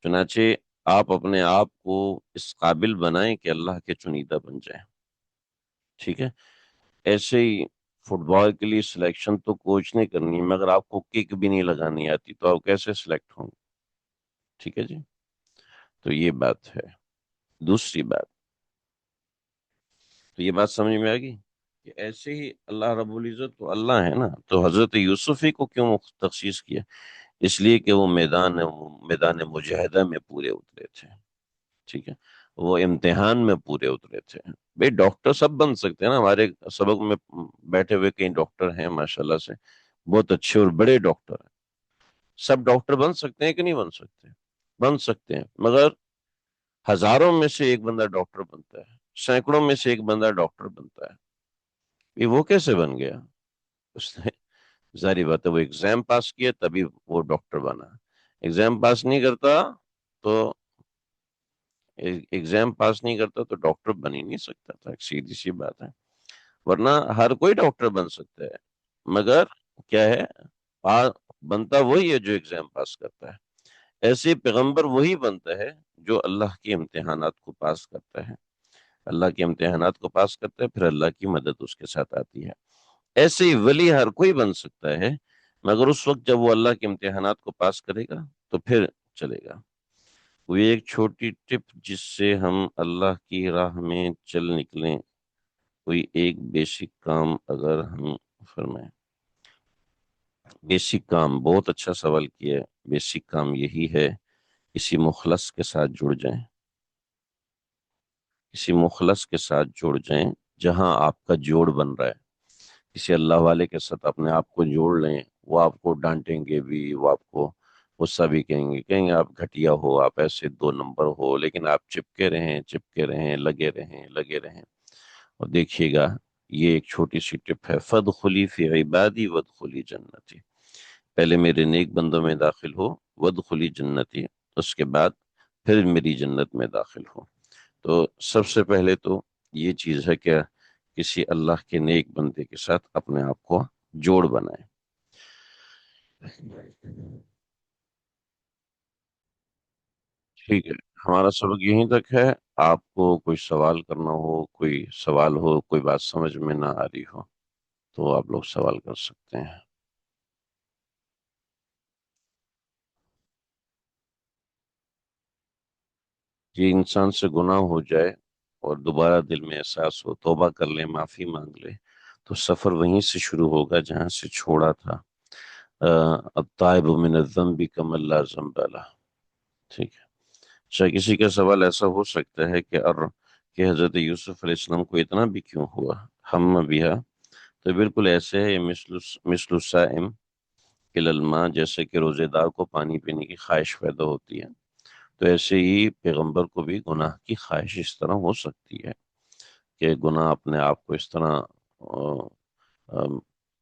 چنانچہ آپ اپنے آپ کو اس قابل بنائیں کہ اللہ کے چنیدہ بن جائیں، ٹھیک ہے؟ ایسے ہی فٹ بال کے لیے سلیکشن تو کوچ نے کرنی ہے، مگر آپ کو کک بھی نہیں لگانی آتی تو آپ کیسے سلیکٹ ہوں گے؟ ٹھیک ہے جی؟ تو یہ بات ہے۔ دوسری بات، تو یہ بات سمجھ میں آ گئی کہ ایسے ہی اللہ رب العزت تو اللہ ہے نا، تو حضرت یوسف ہی کو کیوں تخصیص کیا؟ اس لیے کہ وہ میدان مجاہدہ میں پورے اترے تھے، ٹھیک ہے؟ وہ امتحان میں پورے اترے تھے۔ بھئی ڈاکٹر سب بن سکتے ہیں نا، ہمارے سبق میں بیٹھے ہوئے کئی ڈاکٹر ہیں ماشاءاللہ سے، بہت اچھے اور بڑے ڈاکٹر ہیں۔ سب ڈاکٹر بن سکتے ہیں کہ نہیں بن سکتے؟ بن سکتے ہیں، مگر ہزاروں میں سے ایک بندہ ڈاکٹر بنتا ہے، سینکڑوں میں سے ایک بندہ ڈاکٹر بنتا ہے۔ یہ وہ کیسے بن گیا؟ اس نے، ظاہری بات ہے، وہ ایگزام پاس کیا تبھی وہ ڈاکٹر بنا۔ ایگزام پاس نہیں کرتا تو ایگزام پاس نہیں کرتا تو ڈاکٹر بن ہی نہیں سکتا تھا، ایک سیدھی سی بات ہے۔ ورنہ ہر کوئی ڈاکٹر بن سکتا ہے، مگر کیا ہے، پا- بنتا وہی ہے جو ایگزام پاس کرتا ہے۔ ایسے ہی پیغمبر وہی بنتا ہے جو اللہ کے امتحانات کو پاس کرتا ہے، اللہ کے امتحانات کو پاس کرتا ہے، پھر اللہ کی مدد اس کے ساتھ آتی ہے۔ ایسے ہی ولی ہر کوئی بن سکتا ہے، مگر اس وقت جب وہ اللہ کے امتحانات کو پاس کرے گا تو پھر چلے گا۔ وہ ایک چھوٹی ٹپ جس سے ہم اللہ کی راہ میں چل نکلیں، کوئی ایک بیسک کام اگر ہم فرمائیں۔ بیسک کام، بہت اچھا سوال کیا ہے۔ بیسک کام یہی ہے، کسی مخلص کے ساتھ جڑ جائیں، کسی مخلص کے ساتھ جڑ جائیں جہاں آپ کا جوڑ بن رہا ہے۔ کسی اللہ والے کے ساتھ اپنے آپ کو جوڑ لیں، وہ آپ کو ڈانٹیں گے بھی، وہ آپ کو غصہ بھی کہیں گے آپ گھٹیا ہو، آپ ایسے دو نمبر ہو، لیکن آپ چپکے رہیں، چپکے رہیں، لگے رہیں، لگے رہیں۔ اور دیکھیے گا، یہ ایک چھوٹی سی ٹپ ہے، فَادْخُلِي فِي عِبَادِي وَادْخُلِي جنتی۔ پہلے میرے نیک بندوں میں داخل ہو، وَادْخُلِي جنتی، اس کے بعد پھر میری جنت میں داخل ہو۔ تو سب سے پہلے تو یہ چیز ہے کہ کسی اللہ کے نیک بندے کے ساتھ اپنے آپ کو جوڑ بنائیں۔ ٹھیک ہے، ہمارا سبق یہیں تک ہے۔ آپ کو کوئی سوال کرنا ہو، کوئی سوال ہو، کوئی بات سمجھ میں نہ آ رہی ہو تو آپ لوگ سوال کر سکتے ہیں۔ یہ انسان سے گناہ ہو جائے اور دوبارہ دل میں احساس ہو، توبہ کر لے، معافی مانگ لے، تو سفر وہیں سے شروع ہوگا جہاں سے چھوڑا تھا۔ التائب من الذنب کمن لا ذنب لہ۔ ٹھیک ہے، اچھا، کسی کا سوال ایسا ہو سکتا ہے کہ حضرت یوسف علیہ السلام کو اتنا بھی کیوں ہوا، ہم بیا؟ تو بالکل ایسے ہے، یہ مثل الصائم الی الماء، جیسے کہ روزے دار کو پانی پینے کی خواہش پیدا ہوتی ہے، تو ایسے ہی پیغمبر کو بھی گناہ کی خواہش اس طرح ہو سکتی ہے کہ گناہ اپنے آپ کو اس طرح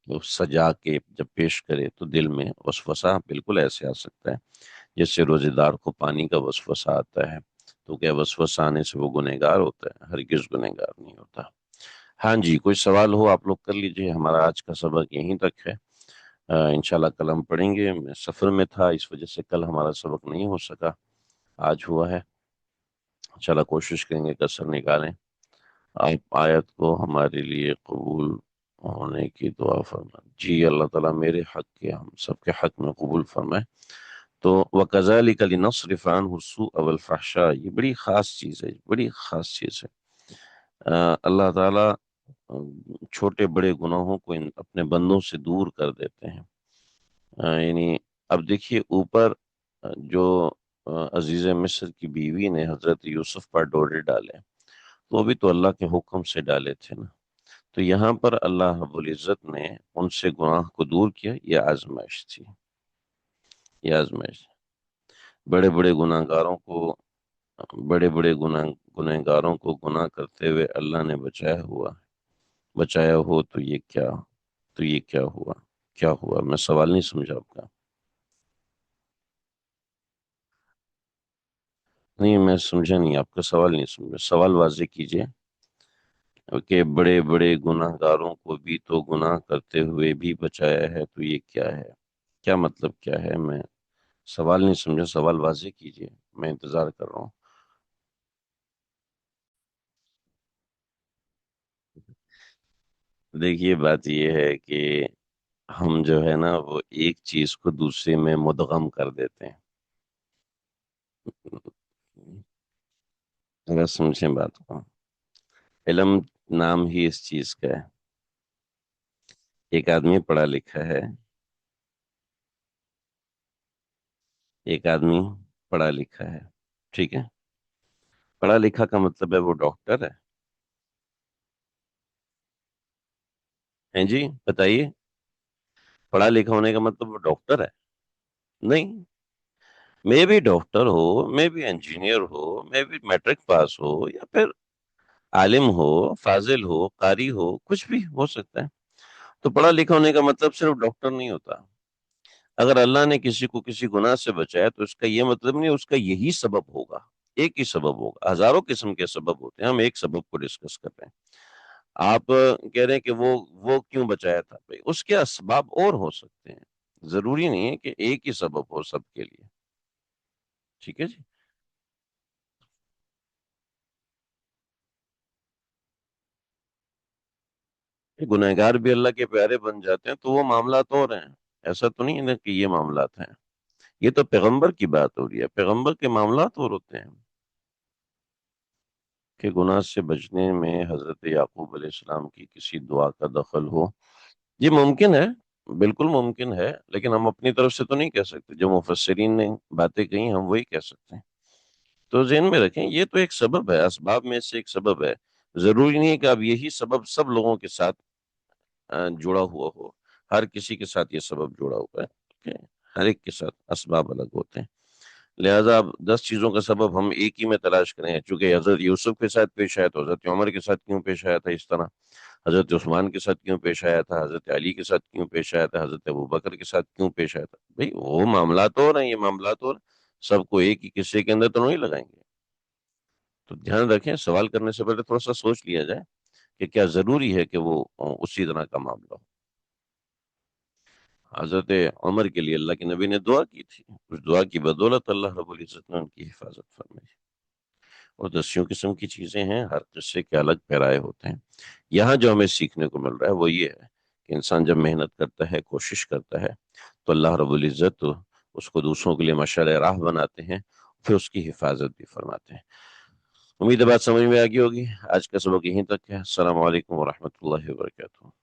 وہ سجا کے جب پیش کرے تو دل میں وسوسہ بالکل ایسے آ سکتا ہے جیسے روزے دار کو پانی کا وسوسہ آتا ہے۔ تو کیا وسوسہ آنے سے وہ گنہگار ہوتا ہے؟ ہرگز گنہگار نہیں ہوتا۔ ہاں جی، کوئی سوال ہو آپ لوگ کر لیجئے، ہمارا آج کا سبق یہیں تک ہے۔ انشاءاللہ کل ہم پڑھیں گے، میں سفر میں تھا اس وجہ سے کل ہمارا سبق نہیں ہو سکا، آج ہوا ہے۔ انشاءاللہ کوشش کریں گے کسر نکالیں۔ آپ آیت کو ہمارے لیے قبول ہونے کی دعا فرمائیں۔ جی، اللہ تعالیٰ میرے حق کے، ہم سب کے حق میں قبول فرمائے۔ تو وَكَذَلِكَ لِنَصْرِفَ عَنْهُ السُّوءَ وَالْفَحْشَاءَ، یہ بڑی خاص چیز ہے، بڑی خاص چیز ہے۔ اللہ تعالیٰ چھوٹے بڑے گناہوں کو اپنے بندوں سے دور کر دیتے ہیں۔ یعنی اب دیکھیے اوپر جو عزیز مصر کی بیوی نے حضرت یوسف پر ڈورے ڈالے، تو وہ بھی تو اللہ کے حکم سے ڈالے تھے نا۔ تو یہاں پر اللہ رب العزت نے ان سے گناہ کو دور کیا، یہ آزمائش تھی، یہ آزمائش۔ بڑے بڑے گناہ گاروں کو، بڑے بڑے گنہگاروں کو گناہ کرتے ہوئے اللہ نے بچایا ہو، تو یہ کیا ہوا؟ کیا ہوا؟ میں سوال نہیں سمجھا آپ کا۔ نہیں، میں سمجھا نہیں، آپ کا سوال نہیں سمجھا، سوال واضح کیجئے کہ بڑے بڑے گناہ گاروں کو بھی تو گناہ کرتے ہوئے بھی بچایا ہے، تو یہ کیا ہے؟ کیا مطلب کیا ہے؟ میں سوال نہیں سمجھا، سوال واضح کیجئے، میں انتظار کر رہا ہوں۔ دیکھیے بات یہ ہے کہ ہم جو ہے نا وہ ایک چیز کو دوسرے میں مدغم کر دیتے ہیں۔ اگر سمجھیں بات کو، علم نام ہی اس چیز کا ہے۔ ایک آدمی پڑھا لکھا ہے، ایک آدمی پڑھا لکھا ہے، ٹھیک ہے؟ پڑھا لکھا کا مطلب ہے وہ ڈاکٹر ہے جی؟ بتائیے، پڑھا لکھا ہونے کا مطلب وہ ڈاکٹر ہے؟ نہیں، میں بھی ڈاکٹر ہو، میں بھی انجینئر ہو، میں بھی میٹرک پاس ہو، یا پھر عالم ہو، فاضل ہو، قاری ہو، کچھ بھی ہو سکتا ہے۔ تو پڑھا لکھا ہونے کا مطلب صرف ڈاکٹر نہیں ہوتا۔ اگر اللہ نے کسی کو کسی گناہ سے بچایا تو اس کا یہ مطلب نہیں اس کا یہی سبب ہوگا۔ ایک ہی سبب ہوگا، ہزاروں قسم کے سبب ہوتے ہیں، ہم ایک سبب کو ڈسکس کر رہے ہیں۔ آپ کہہ رہے ہیں کہ وہ کیوں بچایا تھا؟ بھائی اس کے اسباب اور ہو سکتے ہیں، ضروری نہیں ہے کہ ایک ہی سبب ہو سب کے لیے، ٹھیک ہے جی۔ گنہگار بھی اللہ کے پیارے بن جاتے ہیں تو وہ معاملات اور ہیں، ایسا تو نہیں ہے نا کہ یہ معاملات ہیں، یہ تو پیغمبر کی بات ہو رہی ہے، پیغمبر کے معاملات اور ہوتے ہیں کہ گناہ سے بچنے میں حضرت یعقوب علیہ السلام کی کسی دعا کا دخل ہو۔ یہ ممکن ہے، بالکل ممکن ہے، لیکن ہم اپنی طرف سے تو نہیں کہہ سکتے، جو مفسرین نے باتیں کہی ہم وہی کہہ سکتے ہیں۔ تو ذہن میں رکھیں یہ تو ایک سبب ہے، اسباب میں سے ایک سبب ہے، ضروری نہیں ہے کہ اب یہی سبب سب لوگوں کے ساتھ جڑا ہوا ہو، ہر کسی کے ساتھ یہ سبب جڑا ہوا ہے، ٹھیک ہے؟ ہر ایک کے ساتھ اسباب الگ ہوتے ہیں، لہٰذا اب 10 چیزوں کا سبب ہم ایک ہی میں تلاش کریں، چونکہ حضرت یوسف کے ساتھ پیش آیا تو حضرت عمر کے ساتھ کیوں پیش آیا تھا اس طرح، حضرت عثمان کے ساتھ کیوں پیش آیا تھا، حضرت علی کے ساتھ کیوں پیش آیا تھا، حضرت ابوبکر کے ساتھ کیوں پیش آیا تھا؟ بھئی وہ معاملات اور ہیں، یہ معاملات اور، سب کو ایک ہی قصے کے اندر تو نہیں لگائیں گے۔ تو دھیان رکھیں، سوال کرنے سے پہلے تھوڑا سا سوچ لیا جائے کہ کیا ضروری ہے کہ وہ اسی طرح کا معاملہ ہو۔ حضرت عمر کے لیے اللہ کے نبی نے دعا کی تھی، اس دعا کی بدولت اللہ رب العزت نے ان کی حفاظت فرمائی۔ اور دسیوں قسم کی چیزیں ہیں، ہر قصے کے الگ پیرائے ہوتے ہیں۔ یہاں جو ہمیں سیکھنے کو مل رہا ہے وہ یہ ہے کہ انسان جب محنت کرتا ہے، کوشش کرتا ہے، تو اللہ رب العزت اس کو دوسروں کے لیے مشعل راہ بناتے ہیں، پھر اس کی حفاظت بھی فرماتے ہیں۔ امید ہے بات سمجھ میں آ گئی ہوگی۔ آج کا سبق یہیں تک ہے۔ السلام علیکم ورحمۃ اللہ وبرکاتہ۔